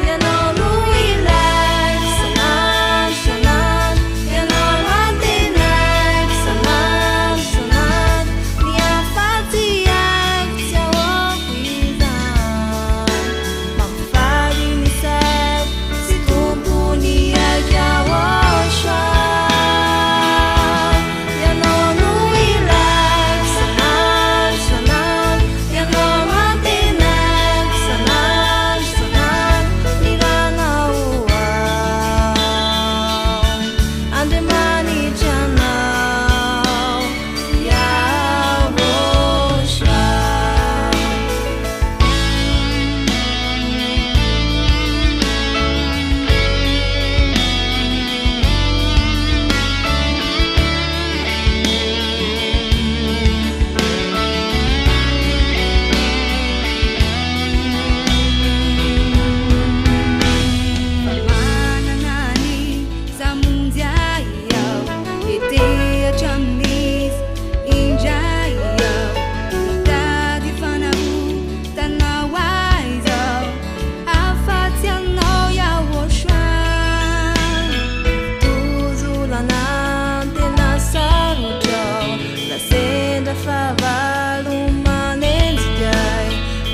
ianao no ilay sanandro sanandro ianao no antenaiko sanandro sanandro ny afatsy aiko tsy ahoako izany mampifaly ny saiko sy tompony aiko iaosoam ianao no ilaiko sanandro sanandro ianao no antenaiko sanandro sanandro ny ranao andriamanitra anao iaosoam mananany zamonjy ay ao etehatra amin'izy indray ao mitady fanarotanao aizao afatsy anao iaosoam tozolana tena sarotrao lasendra favalo manenjikay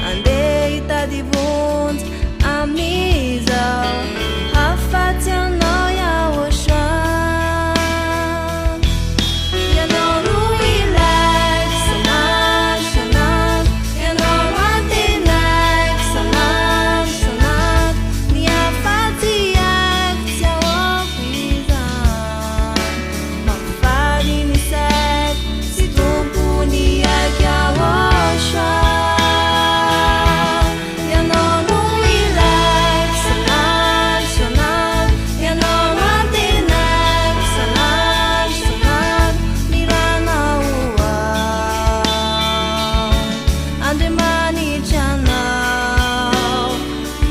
andeha hitady vonjy amin'izao afatsy anao iaosoam ianao no ilaiko sanandro sanandro ianao no antenaiko sanandro sanandro ny afatsy aiko tsy ahoako izany mampifaly ny saiko sy tompony aiko iaosoam ianao no ilaiko sanandro sanandro ianao no antenaiko sanandro sanandro ny ranao andriamanitra anao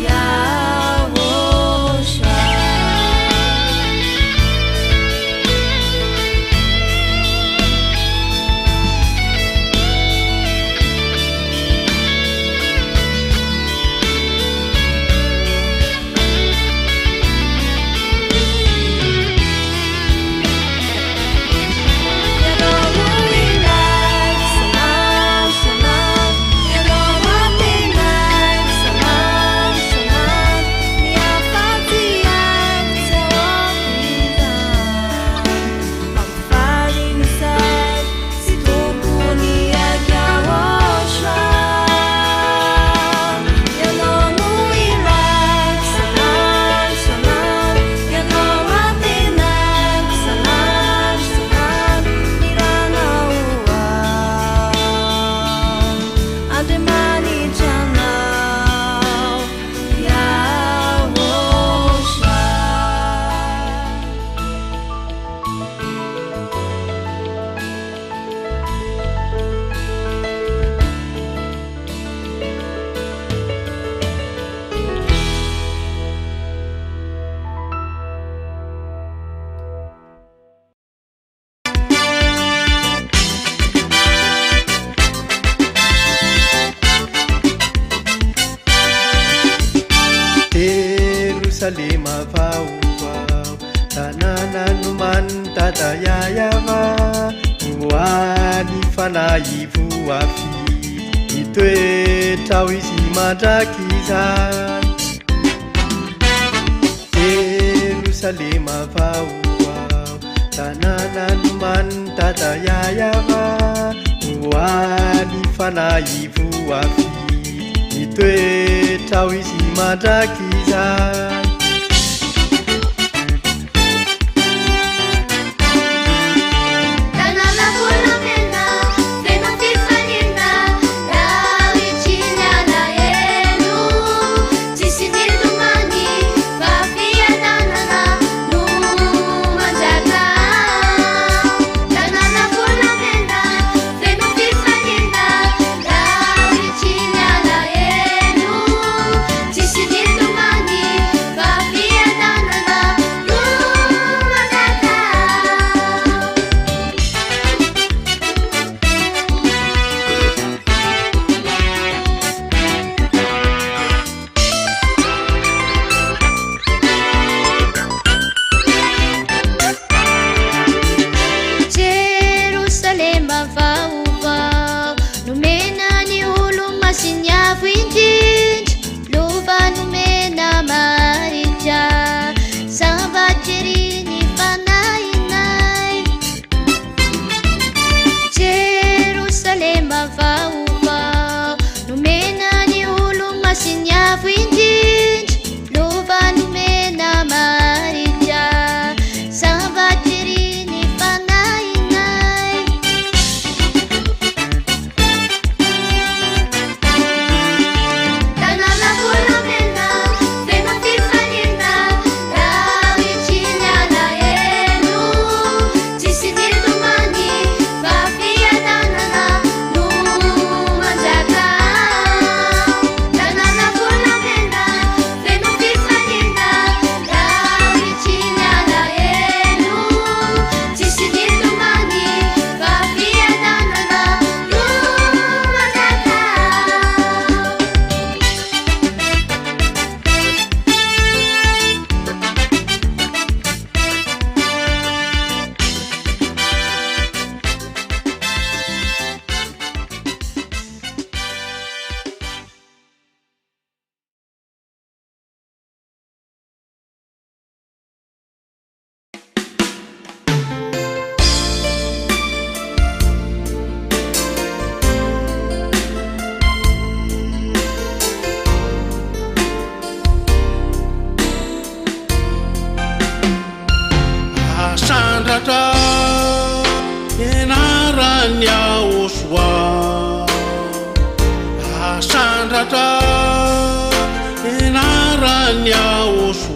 iaosoam ianao no ilaiko sanandro sanandro ianao no antenaiko sanandro sanandro ny afatsy aiko tsy ahoako izany mampifaly ny saiko sy tompony aiko iaosoam ianao no ilaiko sanandro sanandro ianao no antenaiko sanandro sanandro ny ranao andriamanitra anao iaosoam Jerusalema vaovao tanàna nomany tata yayava hoany fanahy voafidy hitoetrao izy mandraky izany Jerusalema vaovao tanàna nomany tata yayava hoany fanahy voafidy hitoetrao izy mandraky izany tanàna volamena tena fifaliana raha itsiny alahelo tsisy nilomany fa fiana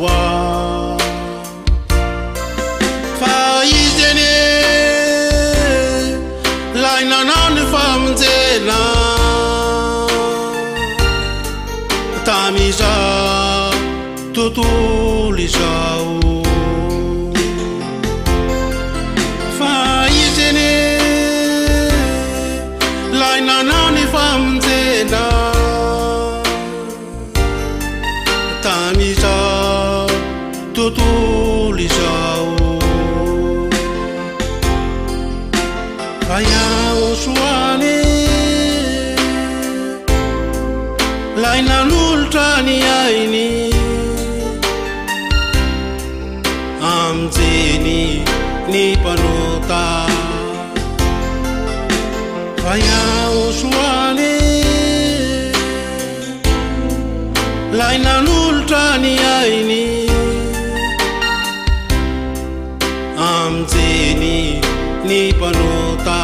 osoa fa izy ane lainanao ny famonjena tamiza tontolo izao fa izy ane lainanao ny famonjena tamiza tontolo izao fa iaho soany lainan'olotra ny ainy amjeny ny mpanota fa iaho soany lainan'olotra ny ainy amjeny ny mpanota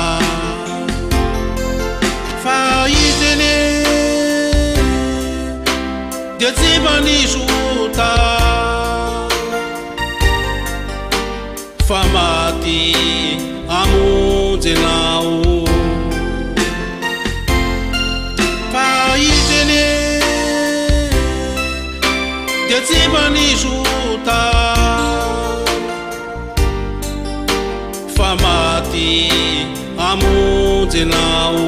fa izy ane dia tsy manisota fa maty amonjenao fa izy ane dia tsy manisota fa maty amonjenao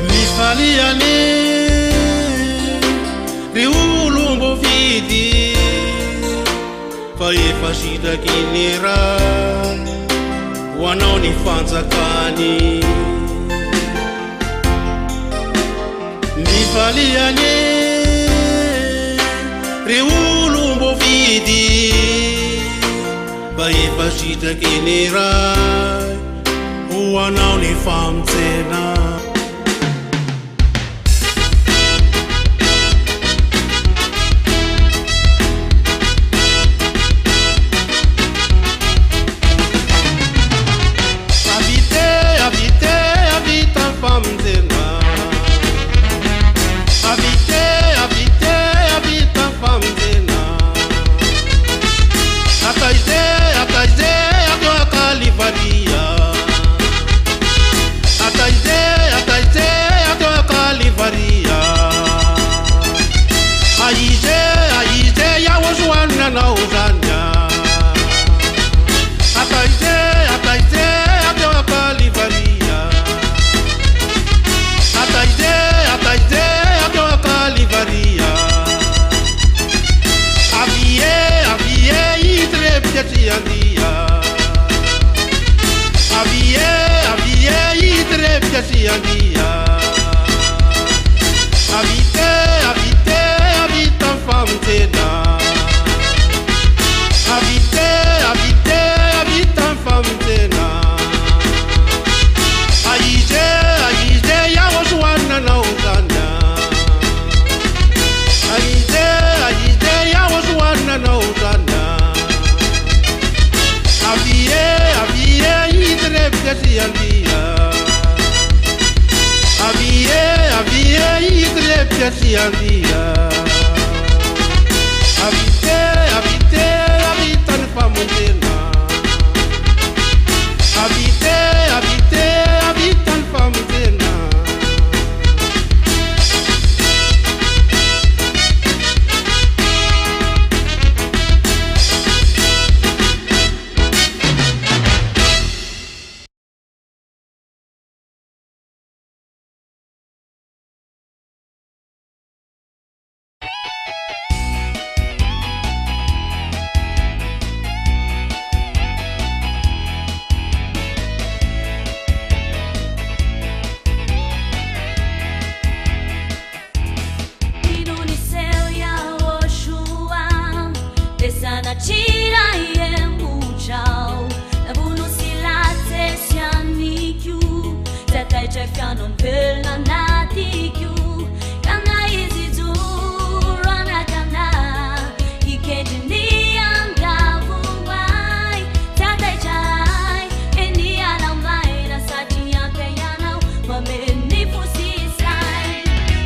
mifaliane ry olombo vidy fa efa sitraky ny raha ho anao ny fanjakany mifaliane ry olombo vidy fa efa sitraky ny raha ho anao ny famonjena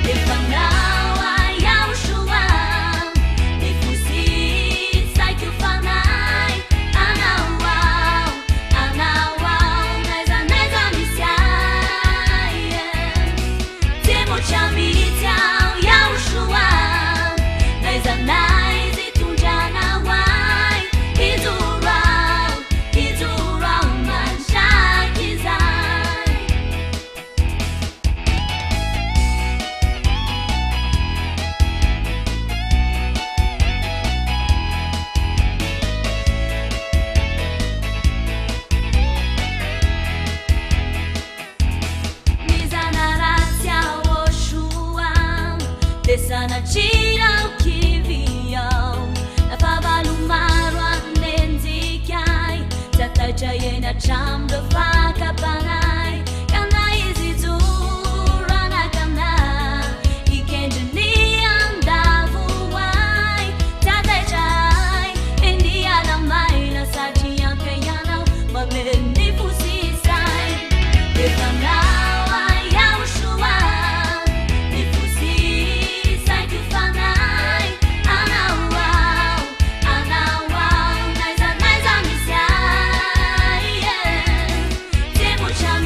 If I'm now, I am Desana chirau kiviau Na favalumaro anenzikiai Tatachayena chamdo fakapangai Kana izizurana kana Ikenjini andavuai Tatachai Indiana maina sachi yankayana Mameni fusisai Defanawa yaushua Nifusisai tufanai Anawau, anawau Naiza naiza misai Temu chami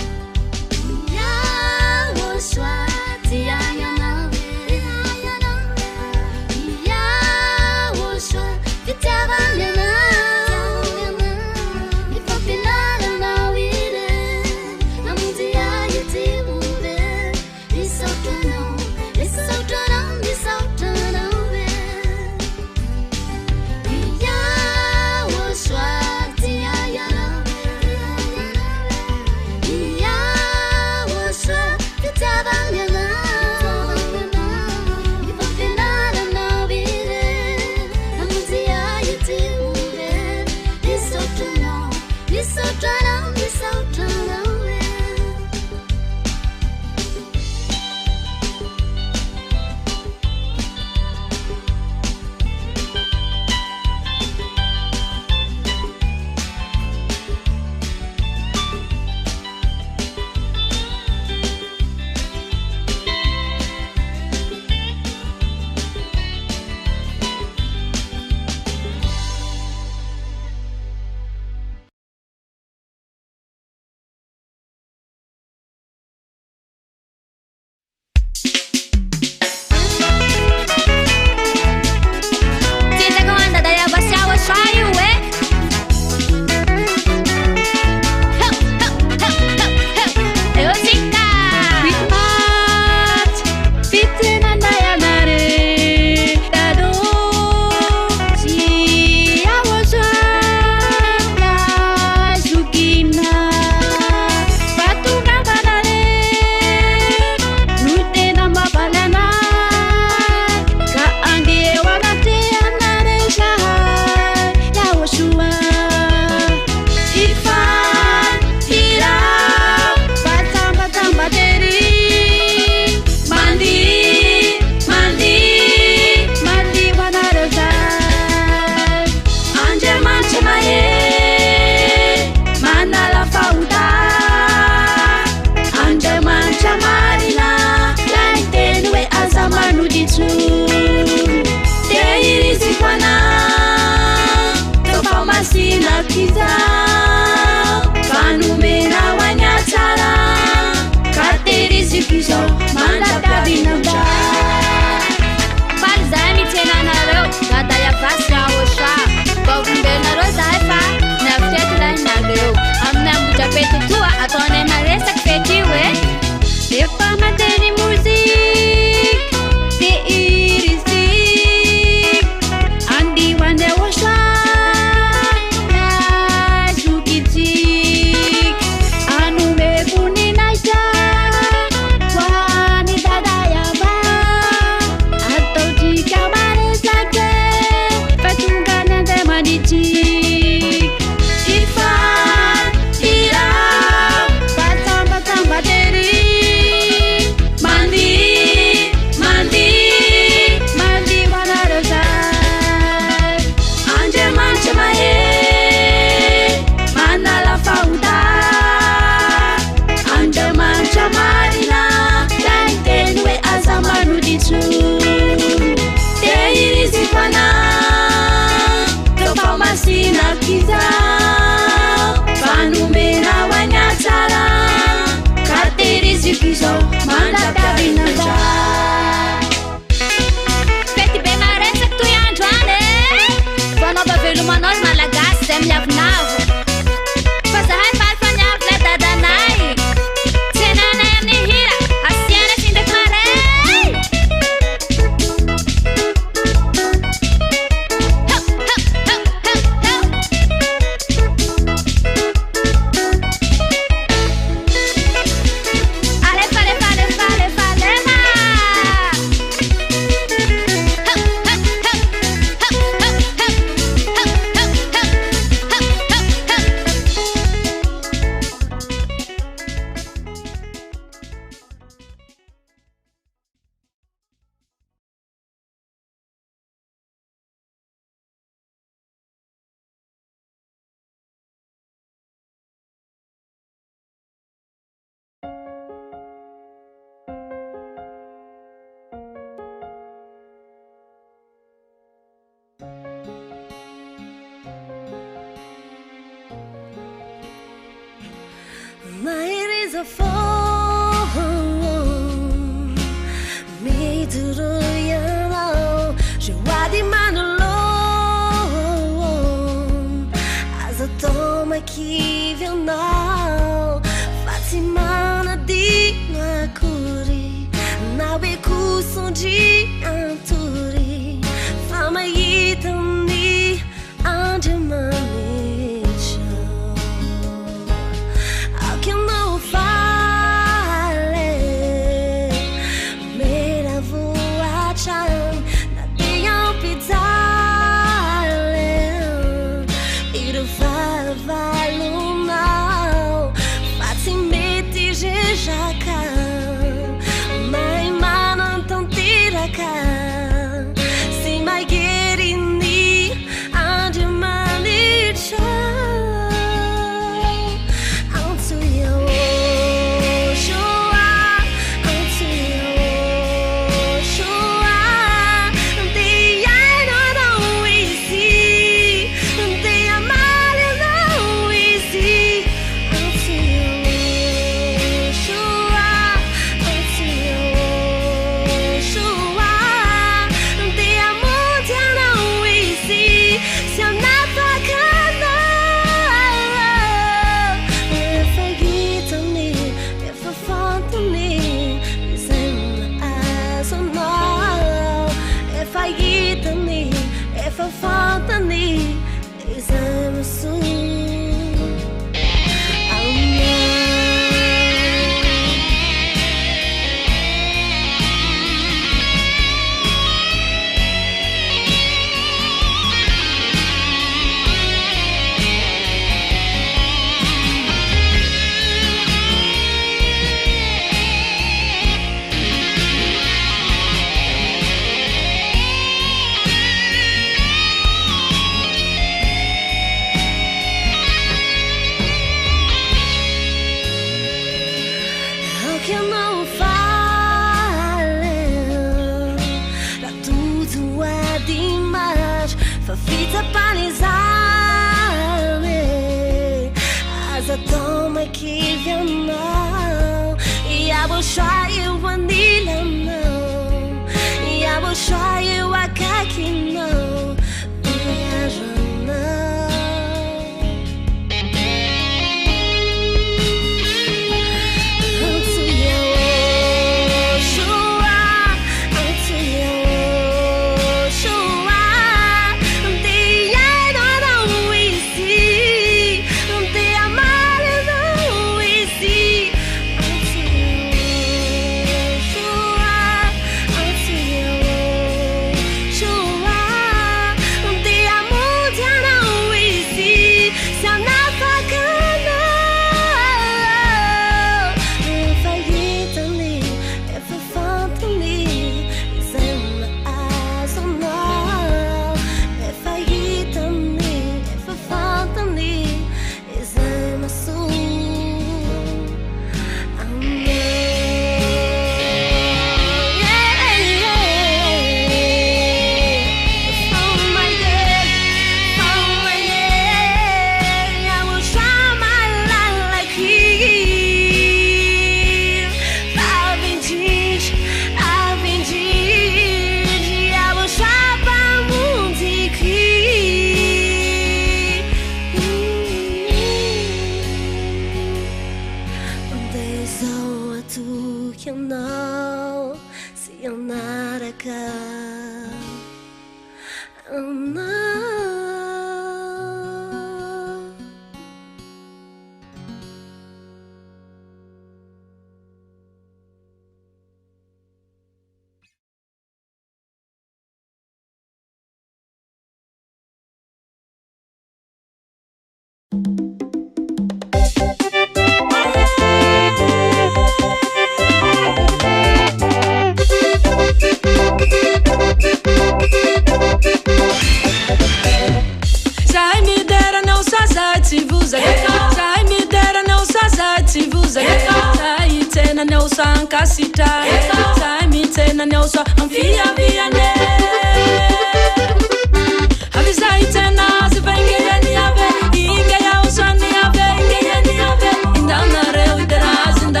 Inda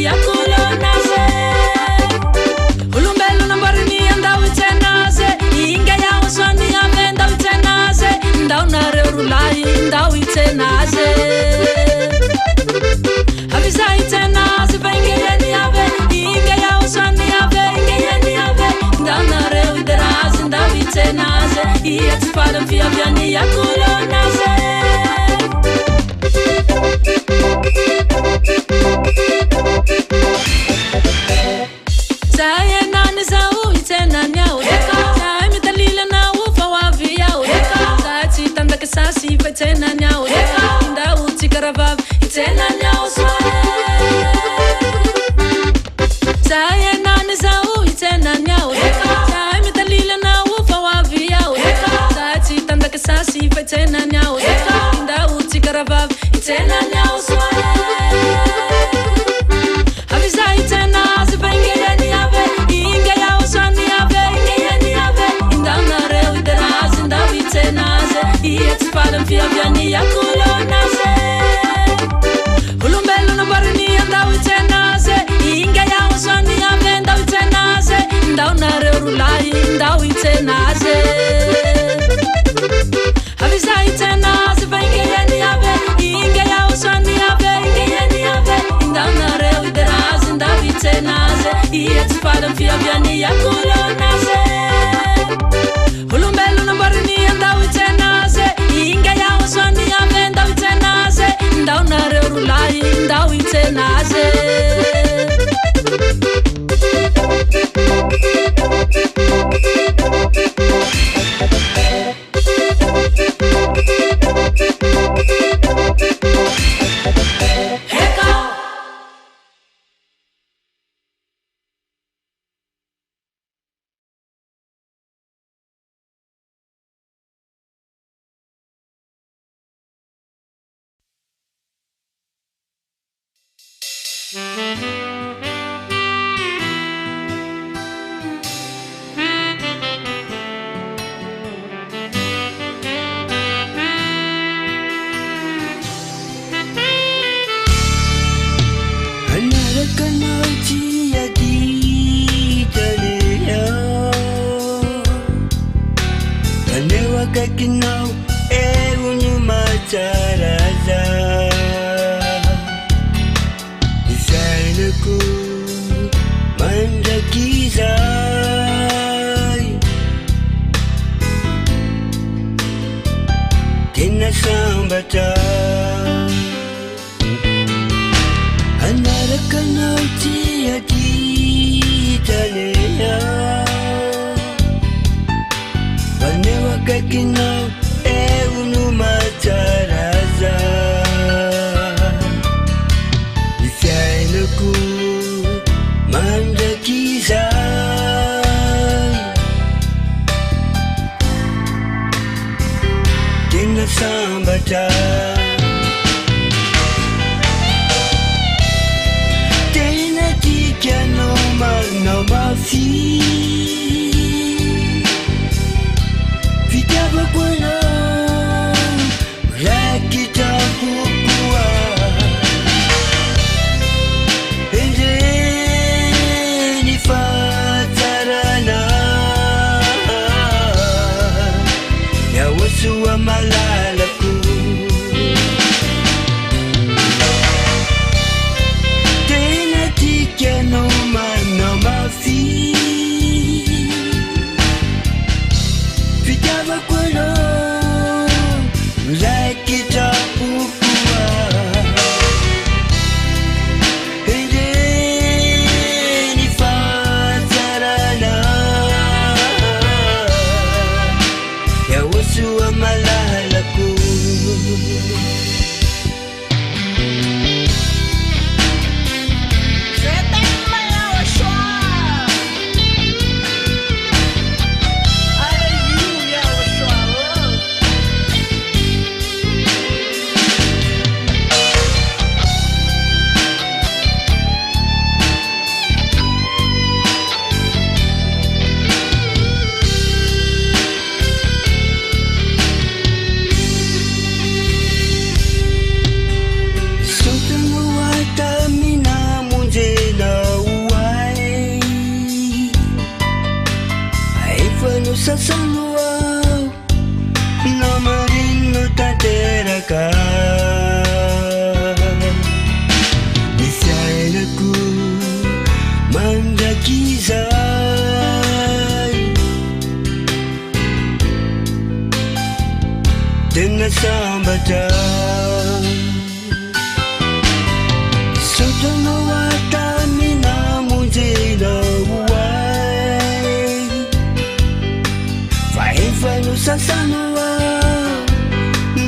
yakulonase ulumbelo nambarini andau itenase inga yaoswani ave ndau itenase ndau nareurulai ndau itenase avisa itenase vaingeyeni ave inga yaoswani ave ingeyeni ave ndau nareu iterase ndau itenase ietifalam fiaviani yakulonase Saya nani zau itena nyau Saya mitalila na ufa wavi yau Saya titanda kesasi pa itena nyau Inda uti karabab itena nyau Saya nani zau itena nyau Saya mitalila na ufa wavi yau Saya titanda kesasi pa itena nyau Inda uti karabab itena nyau Avisa itena zivengeyeni ave inga yaoswani ave ingeyeni ave indau nareu iterase ndau itenase ietifalam fiaviani yakulonase ulumbelo nambarini andau itenase inga yaoswani ave ndau itenase ndau nareu rulai ndau itenase avisa itenase vengeyeni ave inga yaoswani ave ingeyeni ave indau nareu iterase ndau itenase ietifalam fiaviani yakulonase ulumbelo nambarini andau itenase inga yaoswani ave ndau itenase ndau nareu rulai ndau itenase Malalaku sasanoa namarino tanteraka ny fiainako mandrakizay tena sambatra sotonao atamina monjenao ay fa efa no sasanoa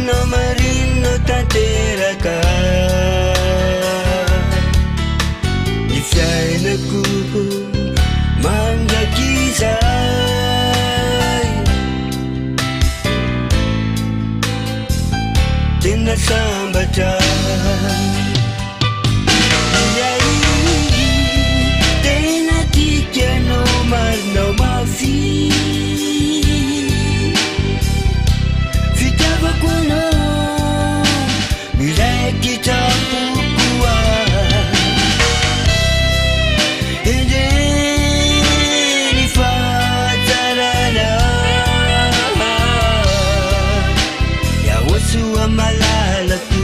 namarino tanteraka ny fiainako mandrakizay tena sambatra iay tena tikanao marinao mafy fitiavako anao miraikitrampokoa endreny fahatsarana yahosoa malalako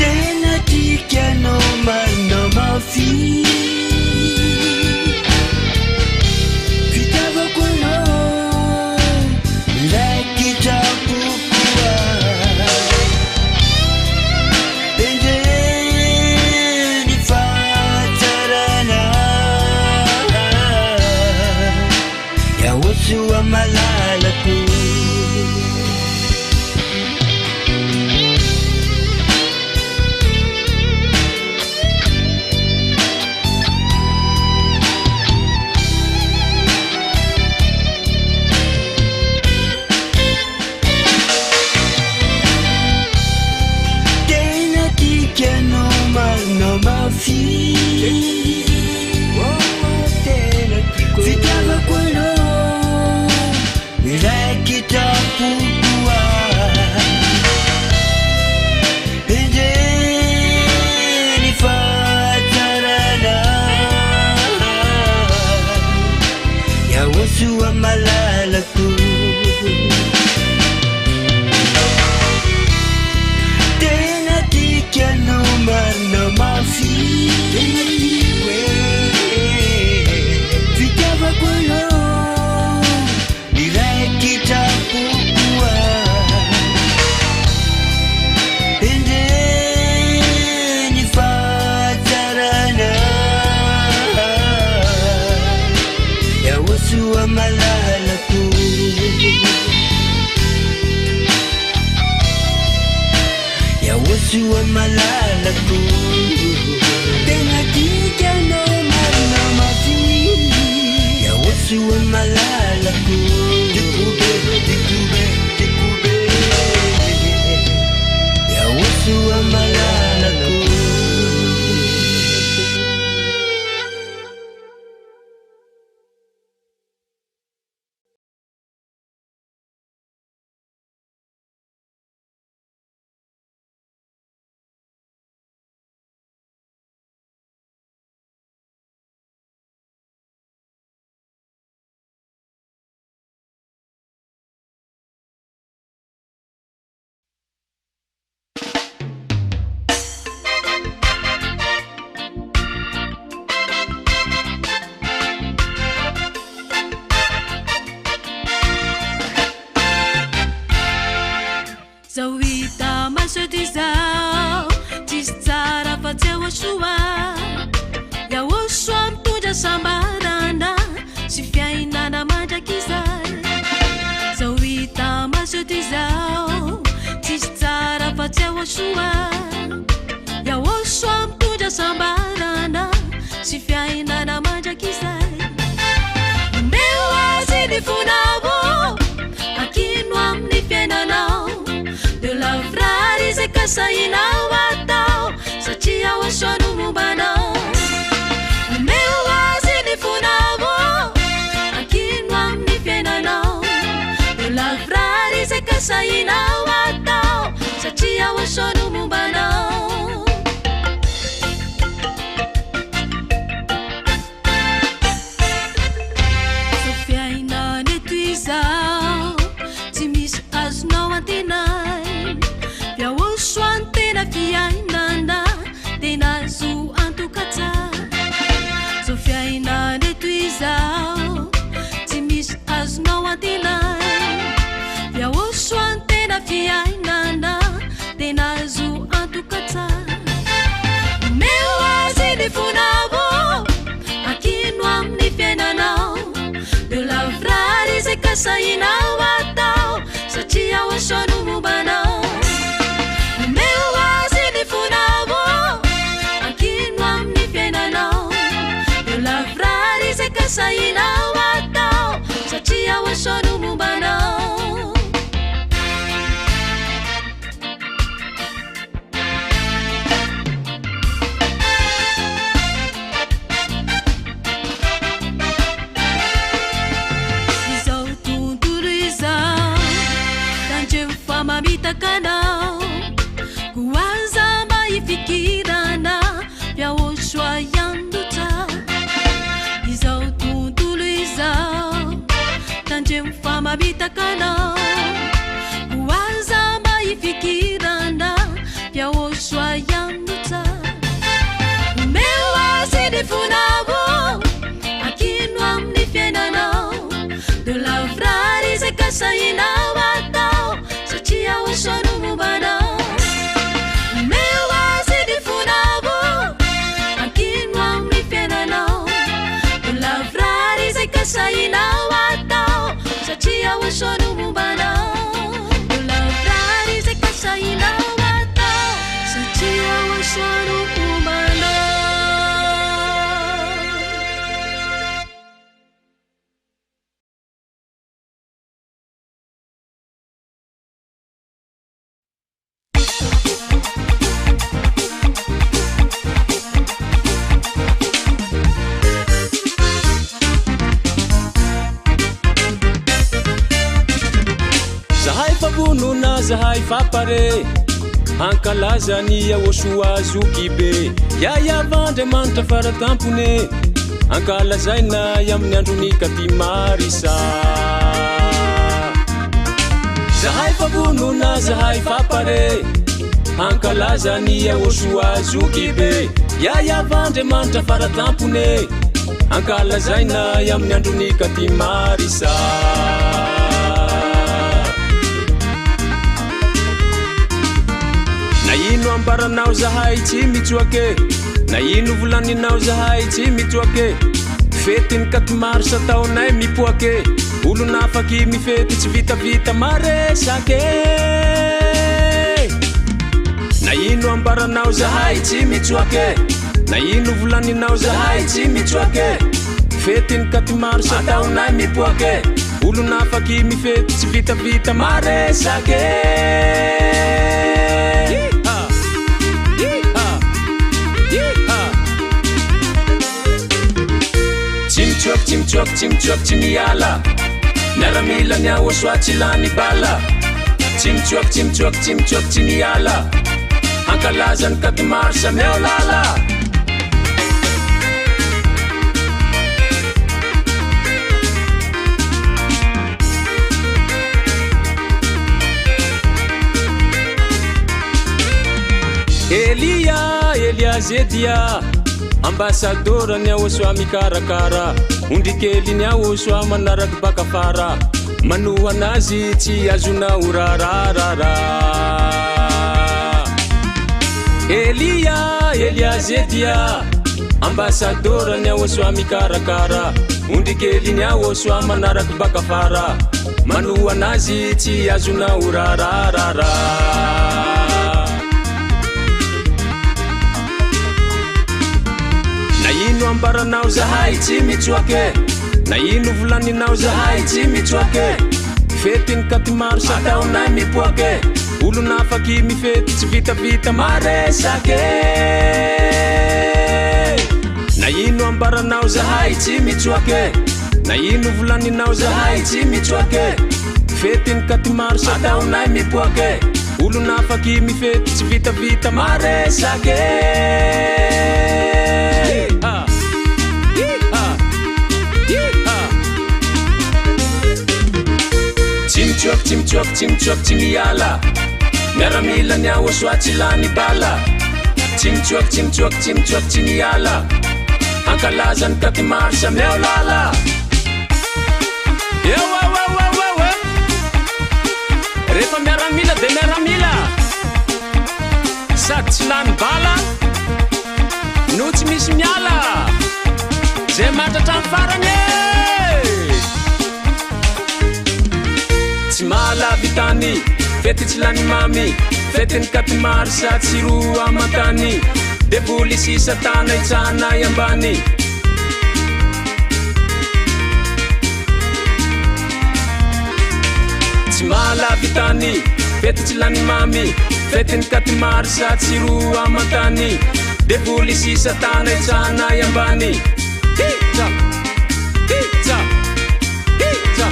tena tikanao marinao mafy fitiavako anao miraikitrampokoa endreny fahatsarana yahosoa malalako tena tikanao marinao mafy fitiavako anao miraikitrampokoa endreny fahatsarana yahosoa malalako tena tikanao marinao mafy fitiavako anao miraikitrampokoa endreny fahatsarana yahosoa malalako yahosoa malalako tena tikanao marinao mafy yahosoa malalako dekube yahosoa malalako zao hita maso ty zao tsisy tsara fa tsy ahosoa yahosoa mitondra sambarana sy fiainana mandrakizay zao hita maso ty zao tsisy tsara fa tsy ahosoa yahosoa mitondra sambarana sy fiainana mandrakizay meo azy ny fonavo akino amin'ny fiainanao de la frari se kasainao atao satria ahosoano mombanao meo azy ny fonavo akino amin'ny fiainanao de la frari se kasainao atao satria ahosoano mombanao kasainao atao satria hosoano mombanao omeo azy ny fonao ankino amin'ny fiainanao eo lavrary izay kasainao atao satria hosoano mombanao Mamitakanao kuanza maifikirana vya oshwa yanduta izao tuntulu izao tanje mfama bitakanao kuanza maifikirana vya oshwa yanduta umewa sidifunabo akinwa mnifyenanao de la frari se kasainao Chia hosoano mombanao omeo azy ny fonabo ankino amin'ny fiainanao de lavrary izay kasainao atao satria hosoano mombanao de lavrary izay kasainao atao satria hosoano mombanao Nuna zahay fapare ankalazany aosoa zokibe yaya vandriamanitra faratampone ankalazaina amin'ny androny katimarisa zahay favonona zahay fapare ankalazany aosoa zokibe yaya vandriamanitra faratampone ankalazaina amin'ny androny katimarisa na ino ambaranao zahay tsy mitsoake na ino volaninao zahay tsy mitsoake fetiny katimarisa taonay mipoake olo nafaky mifety tsy vitavita maresake na ino ambaranao zahay tsy mitsoake na ino volaninao zahay tsy mitsoake fetiny katimarisa taonay mipoake olo nafaky mifety tsy vitavita maresake Chimchok chimiala Naramila nya waswachilani bala Chimchok chimiala Ankalazan katimarsa meolala Elia Zedia Ambassadora nya waswa mikarakara Undikeli nya waswa manaraky baka fara Manoa nazy tsy azona urararara Elia Zedia Ambassadora nya waswa mikarakara Undikeli nya waswa manaraky baka fara Manoa nazy tsy azona urararara Na ino ambaranao zahay tsy mitsoake Na ino volaninao zahay tsy mitsoake Fetiny katimarisa taonay mipoake Olo nafaky mifety tsy vitavita maresake Na ino ambaranao zahay tsy mitsoake Na ino volaninao zahay tsy mitsoake Fetiny katimarisa taonay mipoake Olo nafaky mifety tsy vitavita maresake Chimchok chimiala Naramila nya waswachilani bala Chimchok chimiala Ankalazan katimarsa meolala Yewa Refa miaramila de miaramila Sady tsy lany bala No tsy misy miala Zay matratra ny farany avy tany fety tsy lany mamy fetiny katimary sa tsiro amatany devoly sisa tana itsana ambany tsy malavy tany fety tsy lany mamy fetiny katimary sa tsiro amatany devoly sisa tana itsana ambany hitsa hitsa hitsa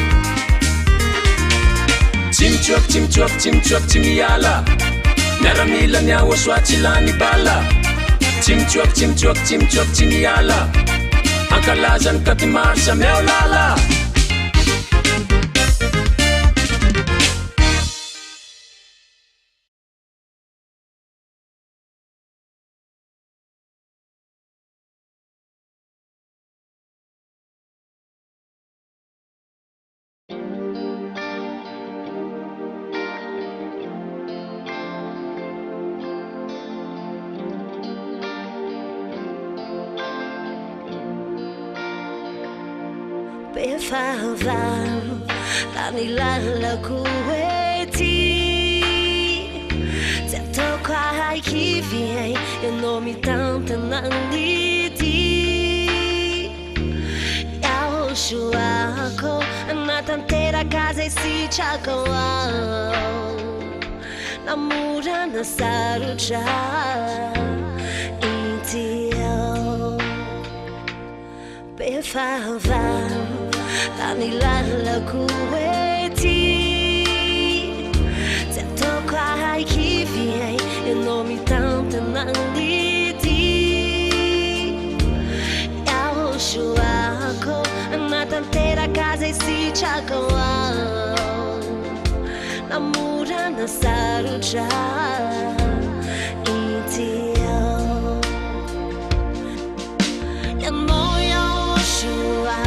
tsy mitsoaky tsy miala miaramila ny aoasoa tsy lany bala tsy mitsoaky tsy miala ankalazany katimary sa meo lala Befava tani lalako ety tsy ataoko haikivy ai ianao mitantanan'ity yahosoako anatanteraka zay sitrako ao namorana sarotra ity ao befava tani lalako ety tsy ataoko haikivy ai ianao mitantanan'ity yahosoako anatanteraka zay sitrako ao namorana sarotra ity ao ianao yahosoa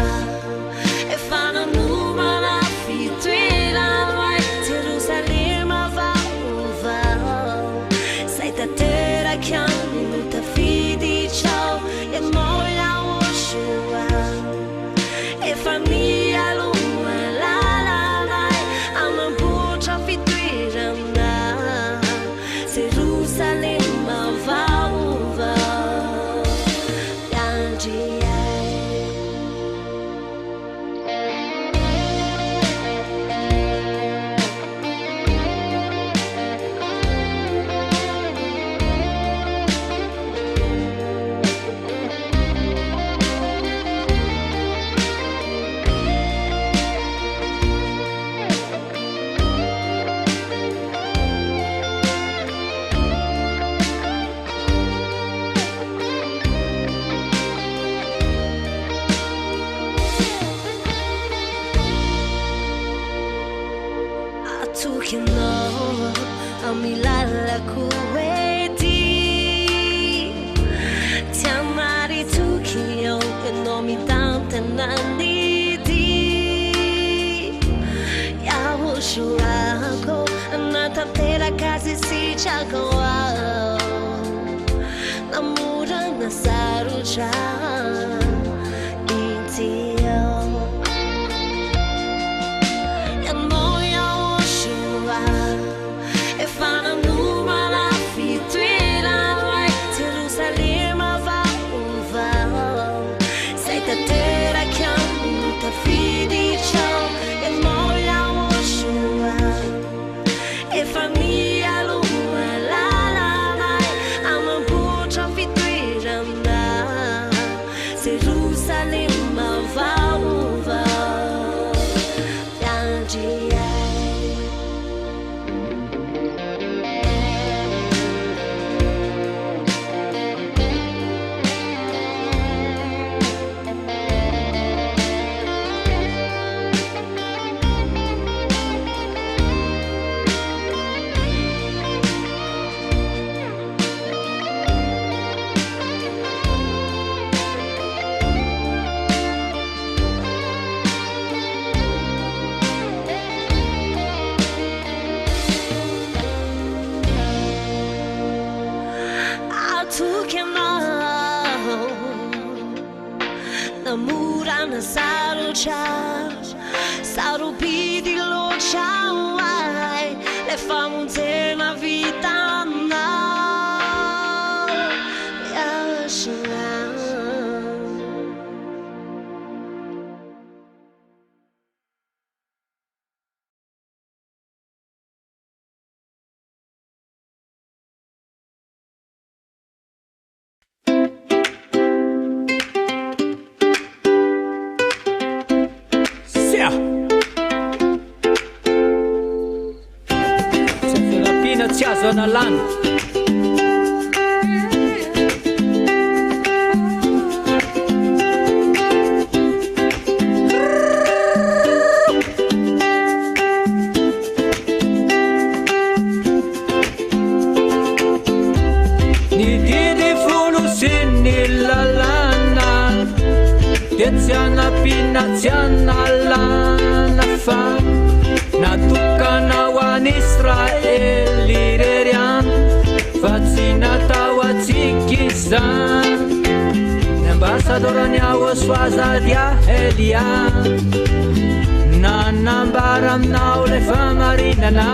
namorana sarotra ity ao ianao yahosoa efa nanomana fitoerana ai Jerusalema vaovao zay tanteraka aminy tafiditra ao ianao yahosoa efa mialoha lalanay amamboatra fitoerana Jerusalema vaovao yandriay namorana sarotra sarobidi loatra le famonjena vitanao iasoa. Zona land ni didi fulu sini lalana tiana pinaziana lana fa natukana wan Israel lirerian fatsina tawatsikizan ambassadorania oswazadia Elia nanambara aminao le famarinana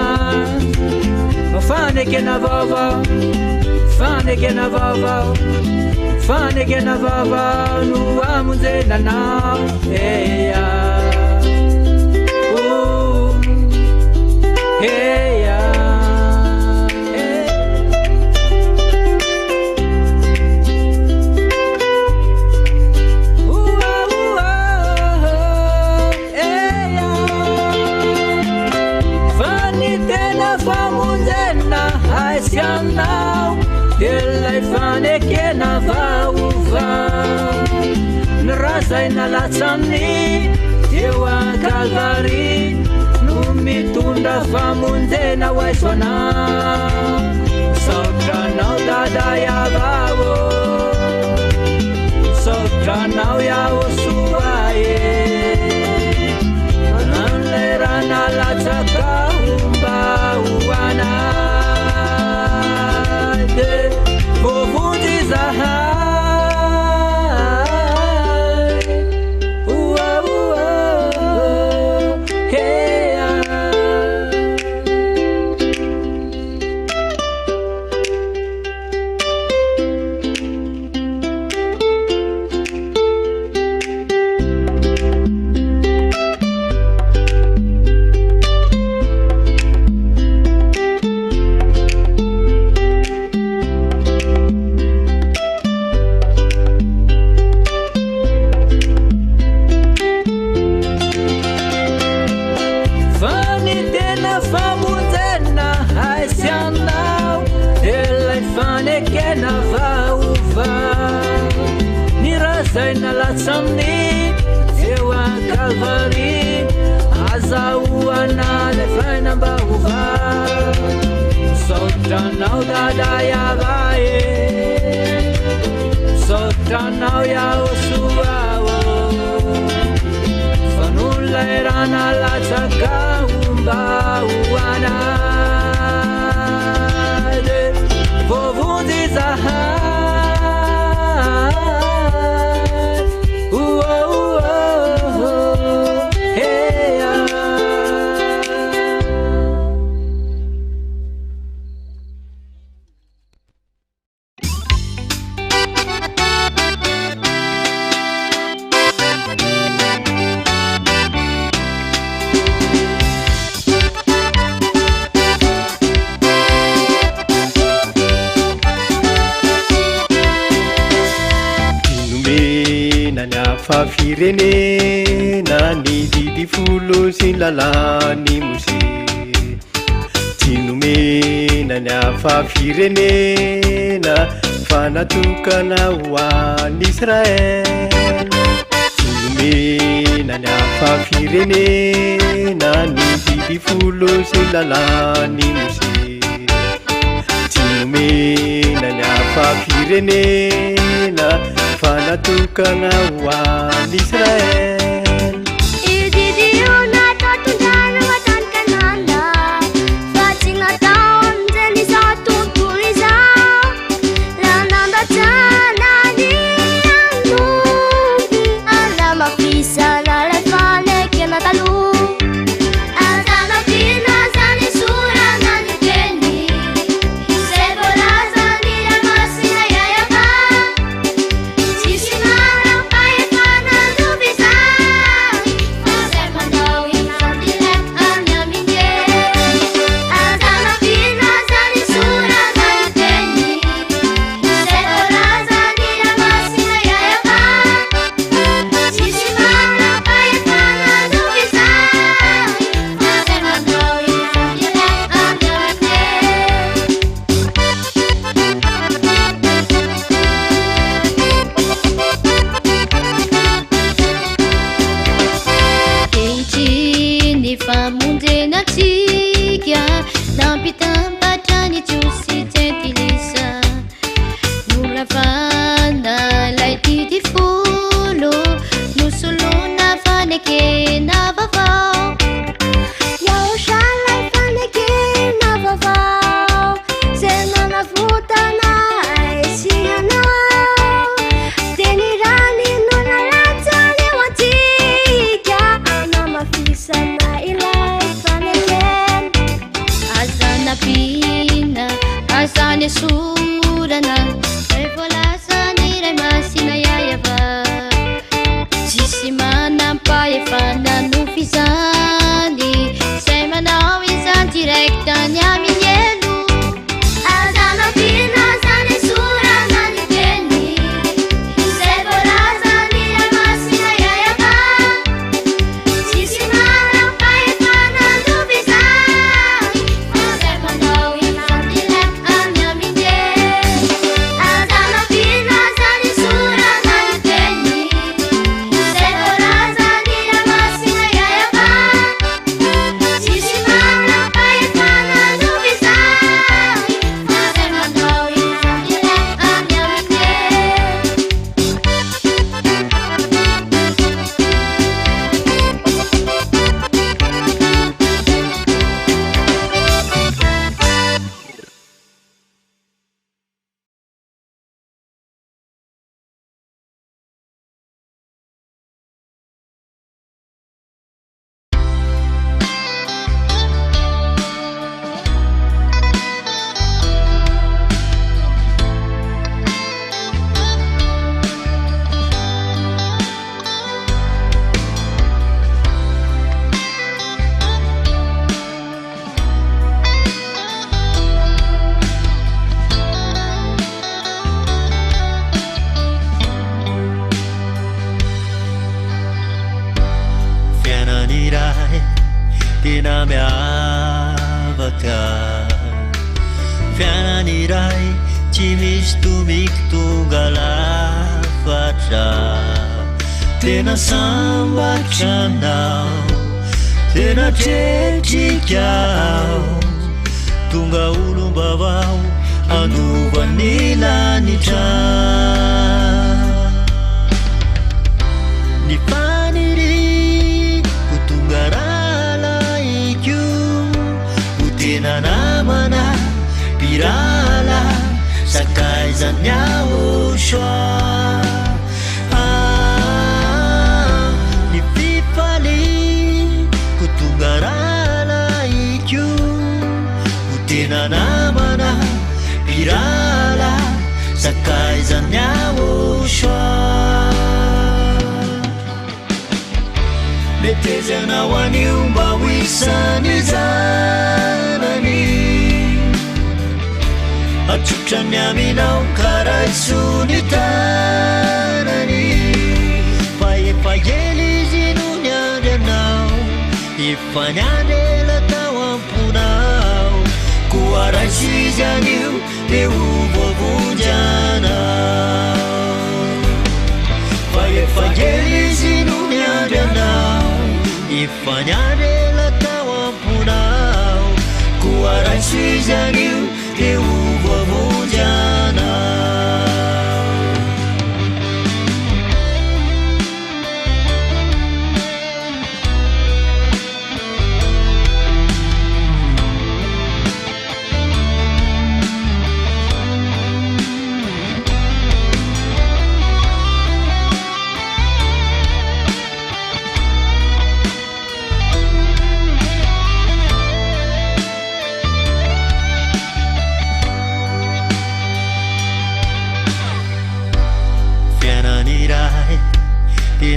fanekena vaovao fanekena vaovao fanekena vaovao no amonjenanao eya eya Sianau delai fanekena vaovao nirasai nalatsany eo akalvari no mitondra famonjena ho aisoanao saotranao daday avao saotranao iaho soa e manan'lay raha nalatsaka mba hoana vovundi zahai heya nalatsany eo akalvari azahoana le fainamba ovao saotranao daday avay saotranao iaho soao fanolay raha nalatsaka mba hoana vovondy zahai Fafirenena ni didi fulu sin lalani muse tinumena ni fafirenena fanatukana wan Israel tinumena ni fafirenena ni didi fulu sin lalani muse tinumena ni fafirenena fanatukana wan Israel ididiuna tatundana watan kananda fatinga taon zeni satu tuliza lananda tana ni angu alama pisa na lefane kena talu azana pina zani sura na tsy misy tomiky tonga lafatra tena sambatranao tena tretrikao tonga olombavao andovan'ny lanitra ny faniry ho tonga ralaiko ho tena namana pirala sakaizany aho soa ny fifaly ho tonga ralaiko ho tena namana pirala sakaizany aho soa metezanao anio mba hoisany zanany atsotrany aminao karaisony tanany fa efa ely izy no ny andry anao efa ny andrela tao amponao koa raisy izy anio de ho voavonjanao fa efa ely izy no ny andry anao efa ny andrela tao amponao koa raisy izy anio de ho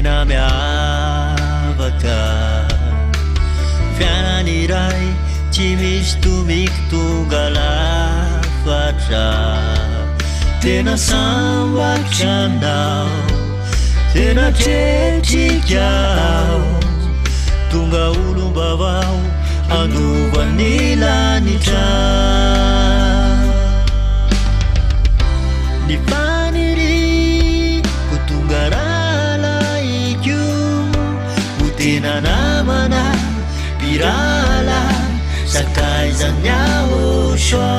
tena miavaka fianany iray tsy misy tomiky tonga lafatra tena sambatranao tena tretrikao tonga olombavao andovan'ny lanitra ny faniry ho tonga tena namana pirala sakaizany aho soa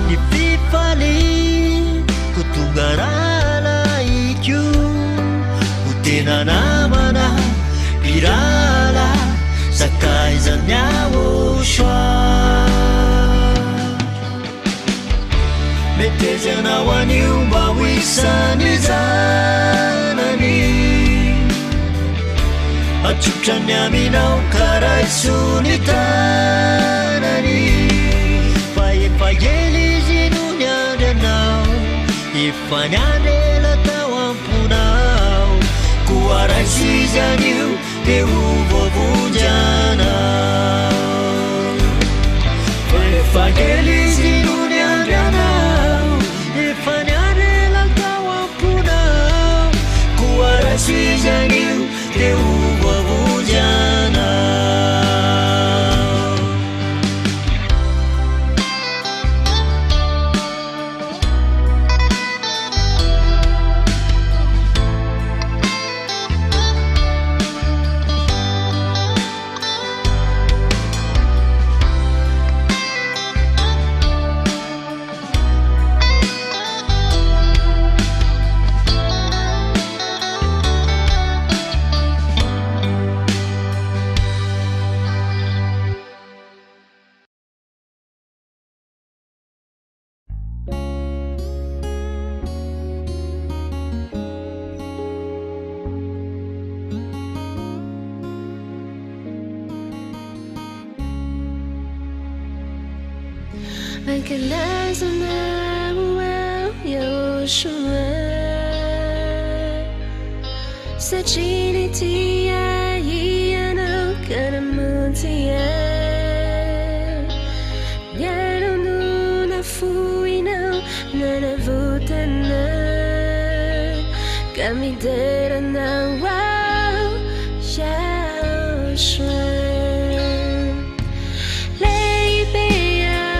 ny fifaly ho tonga ralaiko ho tena namana pirala sakaizany aho soa metezanao anio mba hoisany zanany atsotrany aminao karaisony tanany fa efa ely izy no ny andry anao efa ny andrela tao amponao koa raisy izy anio de ho voavonjanao fa efa ely izy no ny andry anao efa ny andrela tao amponao koa raisy izy anio de ho Leibea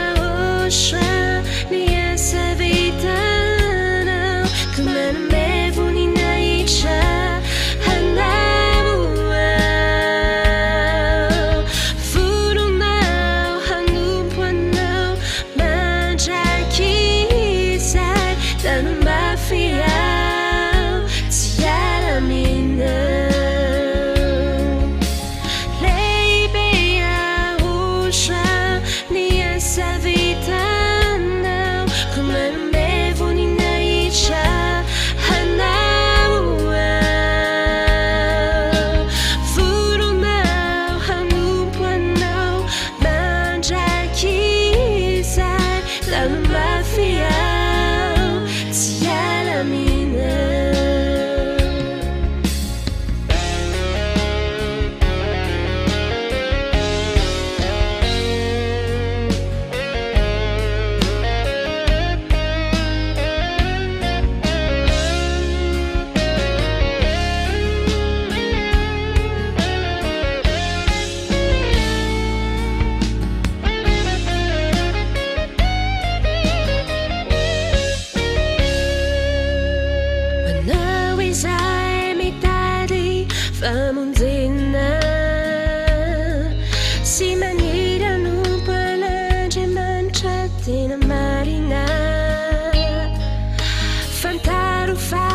famonjena sy maniry anompan'andriamanitra tena marina fantaro fa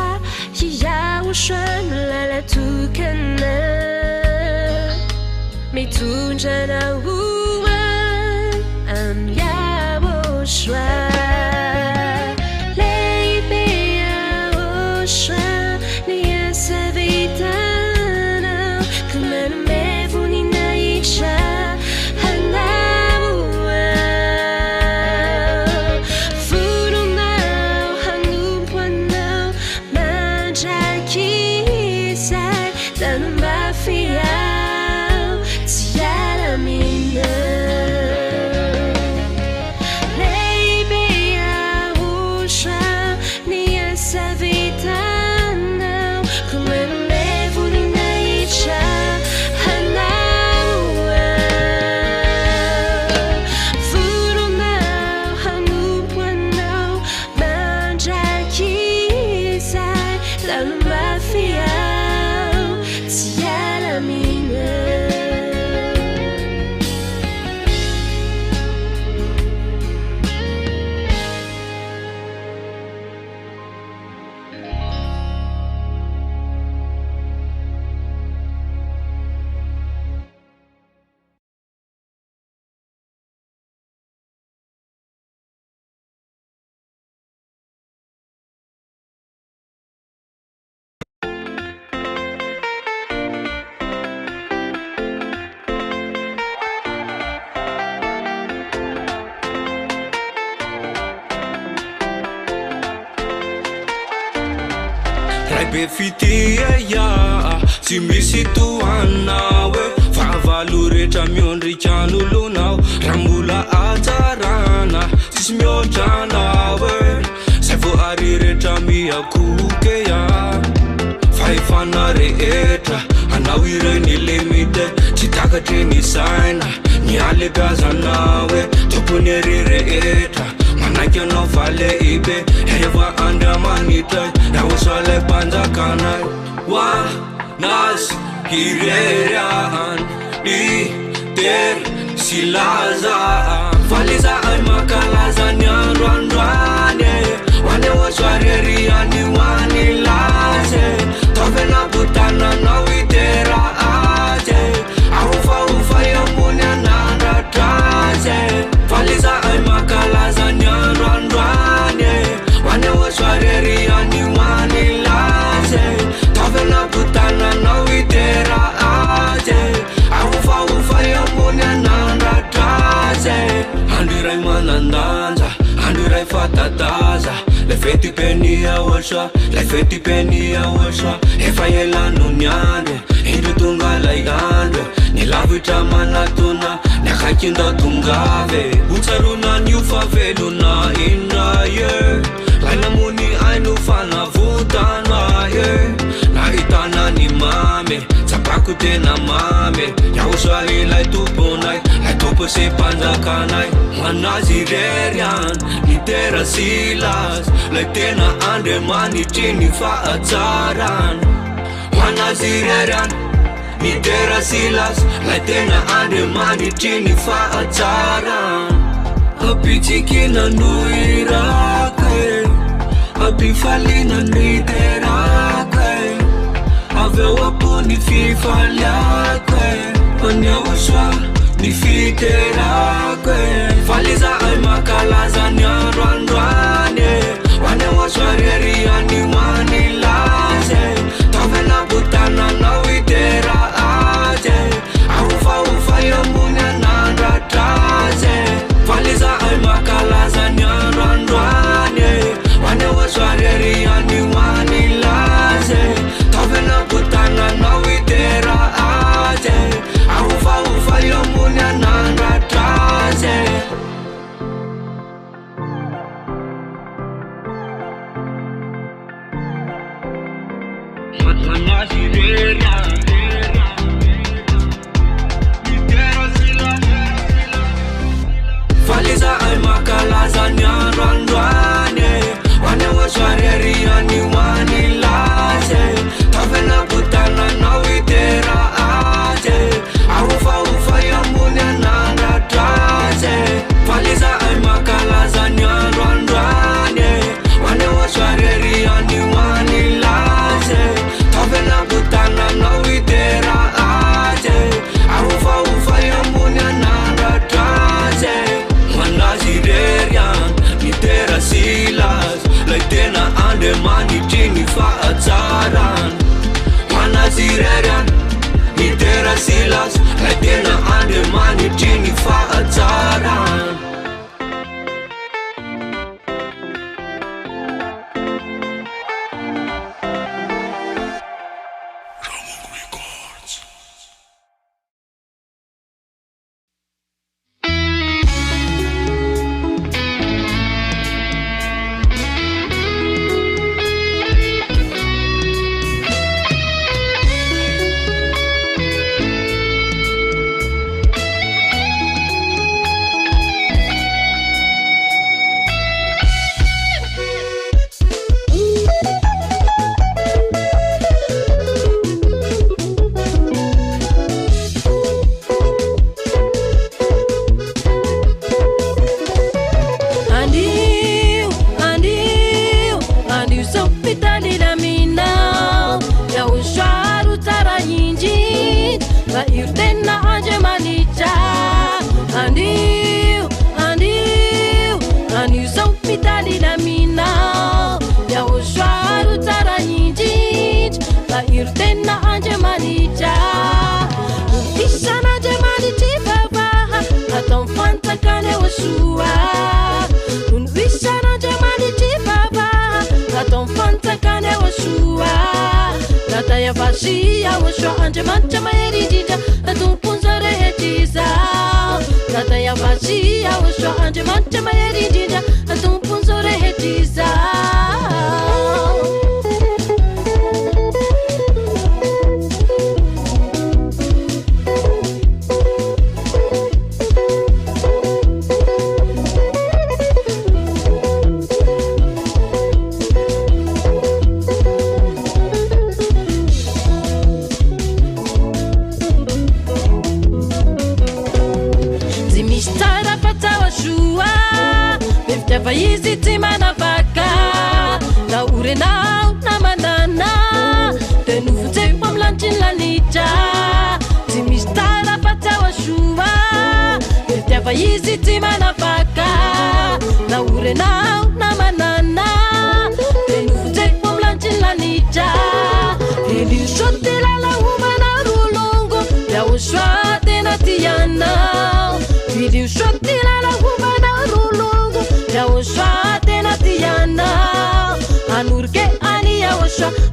hiahosoano lalatokana mitondrana hoan amin'ny ahosoa lehibe ahosoa ny asa vitanao ka manome voninahitra hanao vononao hanompo anao mandraky izay tanomafiao tsy alamina lehibe ahosoa ny asa vitanao ka manome voninahitra hanao vononao hanompo anao mandraky izay tanomafiao tsy alamina Be fitia ya tsy misy toanao fahavalo rehetra miondrikan'olonao raha mbola atsarana tsisy mihoatranao zay vo ary rehetra miakoke ya fahefana rehetra anao ireny limite tsy takatry ny saina ny alebiazanao tompony ery rehetra manaiky anao fa lehibe eva andriamanitra rahosoale panjakanay wa nas hirerian iter silazaan falizaan makalaza ny androandroany wane hosoareriany wany laze tovena butananao itera aze ahofahofa ambony anandratraze falizaan makalaza ny androandroany wane hosoareriany wany laze tovena butananao itera aze ahofahofa ambony anandratraze andro iray manandanja andro iray fatataza le fetipenia hosoa le fetipenia hosoa efa elano ny andro indro tonga lay andro ny lavitra manatona ny akaikindao tongave hotsarona ny ofavelona indraye lay namony aino fanavotana nahitana ny mame tsapako tena mame yahosoary lay tomponay lay tompo sy panjakanay manazy rerian ny tera silas lay tena andriamanitry ny fahatsaran manazy rerian ny tera silas lay tena andriamanitry ny fahatsaran apitsikina noirake apifalina niterake aveo apo ny fifaliake anyahosoa ny fiterake falizaan makalaza ny androandroany wane hosoareriany wany laze tovena butananao itera aze ahofahofa ambony anandratraze falizaan makalaza ny androandroany wane hosoareriany wany laze tovena butananao itera aze ahofahofa ambony anandratraze falizaan makalaza ny androandroany wane hosoareriany wany laze tovena butananao itera lay tena andriamanitry ny fahatsarany manazirariany mitera silas lay tena andriamanitry ny fahatsarany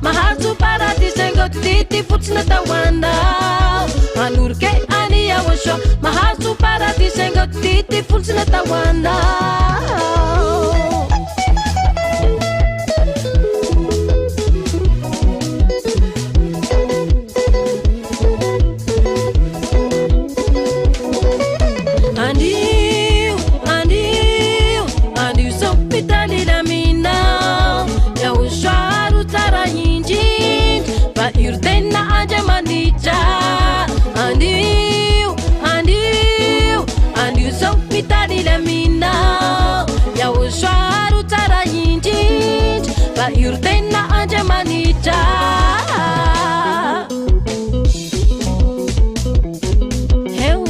Mahazu parati sengo titi futsna tawanda Anurke ani awasho Mahazu parati sengo titi futsna tawanda Yurtena anja manita Heu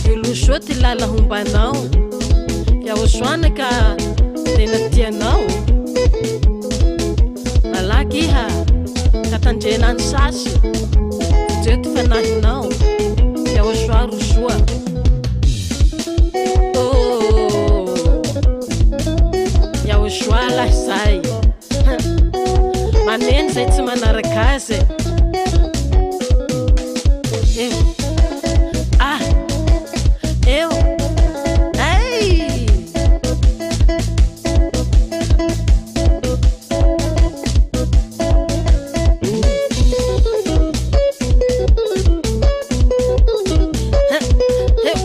Yulu shoti lala humbanao Ya uswana ka Tena tianao Alaki ha Katanjena ansasi Jetu fanahinao Ya uswaru shua Shwala sai Manen sai tsy manaraka azy Eu Ai Eu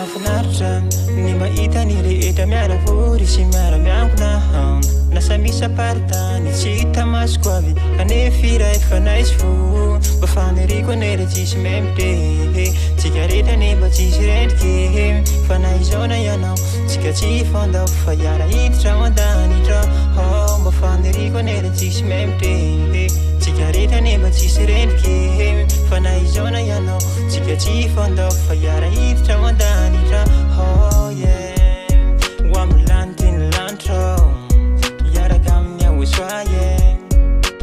mahafinaritra ny mahita ny rehetra miaravory sy miara-miankona nasa misy aparitany tsy hita masoko avy kanefa iray fanaizy fo mba faniriko anera tsisy memte tsika rehetra ne mba tsisy rendrike fa na izona ianao tsika tsy fandao fa iara hiditra ao andanitra mba faniriko anera tsisy memte tsika rehetra ne mba tsisy rendrike fa na izona ianao tsika tsy fandao fa iara hiditra ao andanitra ho amilantiny lanitra iaraka amin'ny ahosoa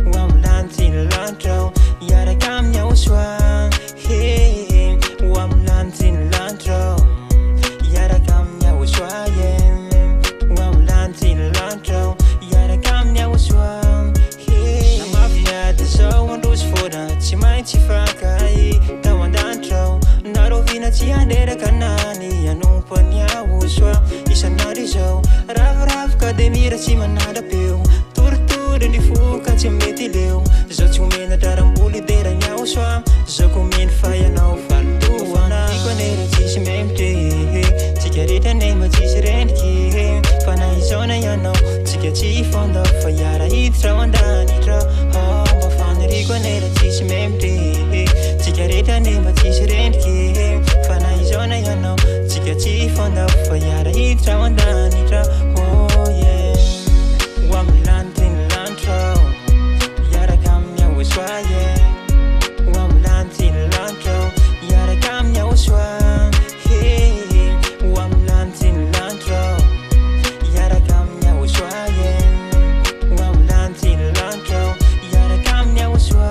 ho amilantiny lanitra iaraka amin'ny ahosoa ho amilantiny lanitra iaraka amin'ny ahosoa ho amilantiny lanitra iaraka amin'ny ahosoa namafiady zao androzy foana tsy maintsy fakay tao an-danitra narovina tsy anderaka nany anompany ahosoa isan'andro izao ravoravoka de mira tsy manara-peo toritory ny foka tsy mety leo zao tsy homenatra ramboly dera ny ahosoa zao komeny fa ianao valitoana iko anera tsisy memte tsika rehetra nema tsisy rendrike fa na izona ianao tsika tsy fandao fa iara hiditra ao andanitra mba faniriko anera tsisy memte tsika rehetra nema tsisy rendrike fa na izona ianao tsika tsy fandao fa iara hiditra ao andanitra ho amilantiny lanitra iaraka amin'ny ahosoa ho amilantiny lanitra iaraka amin'ny ahosoa ho amilantiny lanitra iaraka amin'ny ahosoa ho amilantiny lanitra iaraka amin'ny ahosoa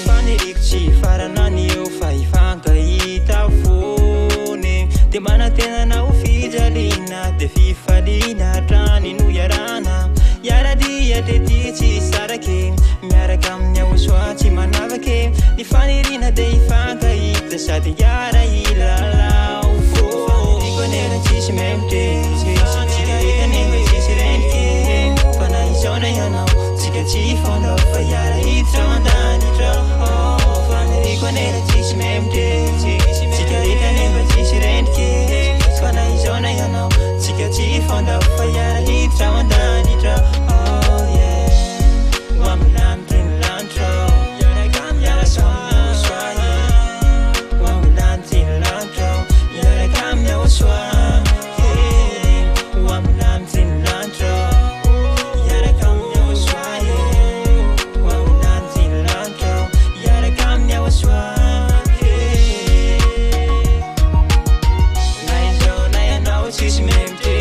faniriko tsy faranany eo fa ifankahita fony de manatenanao fijaliana de fifaliana trany no iarana iaradia de ty tsy sarake miaraka amin'ny ahosoa tsy manavake ny fanirina de ifankahita sady iara ilalao fo faniriko anera tsisy memte tsika retanema tsisy rendrike fa na izona ianao tsika tsy fandao fa iara hiditra ao andanitra faniriko anera tsisy memte tsika retanema tsisy rendrike fa na izona ianao tsika tsy fandao fa iara hiditra ao andanitra ho amilantiny lanitra iaraka amin'ny ahosoa ho amilantiny lanitra iaraka amin'ny ahosoa ho amilantiny lanitra iaraka amin'ny ahosoa ho amilantiny lanitra iaraka amin'ny ahosoa na izona ianao tsisy memte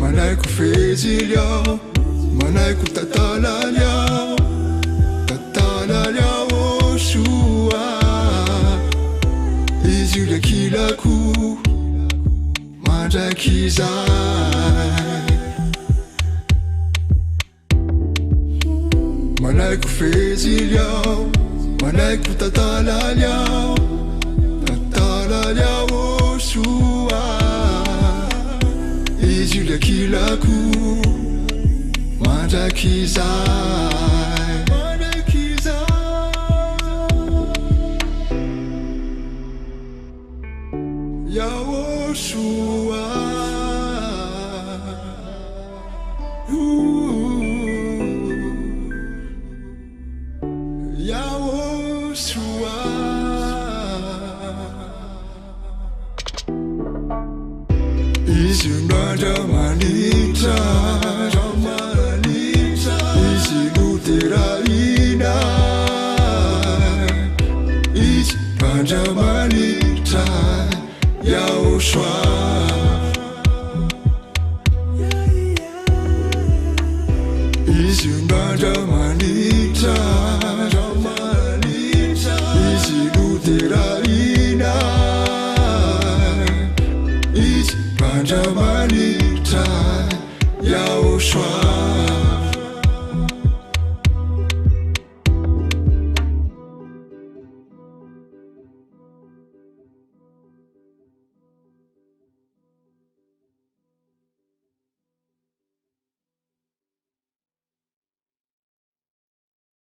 Manaiku fezilhão, manaiku tatalhão, tatalhão, Oxua. kizay Manaiko fezily ao Manaiko tatalaly ao Tatalaly ao soa Izy io lakilako Mandrakizay Yaoshua Yaoshua Izy nandra manitra Izy luteraina Izy nandra manitra Yaoshua Izy nandra manitra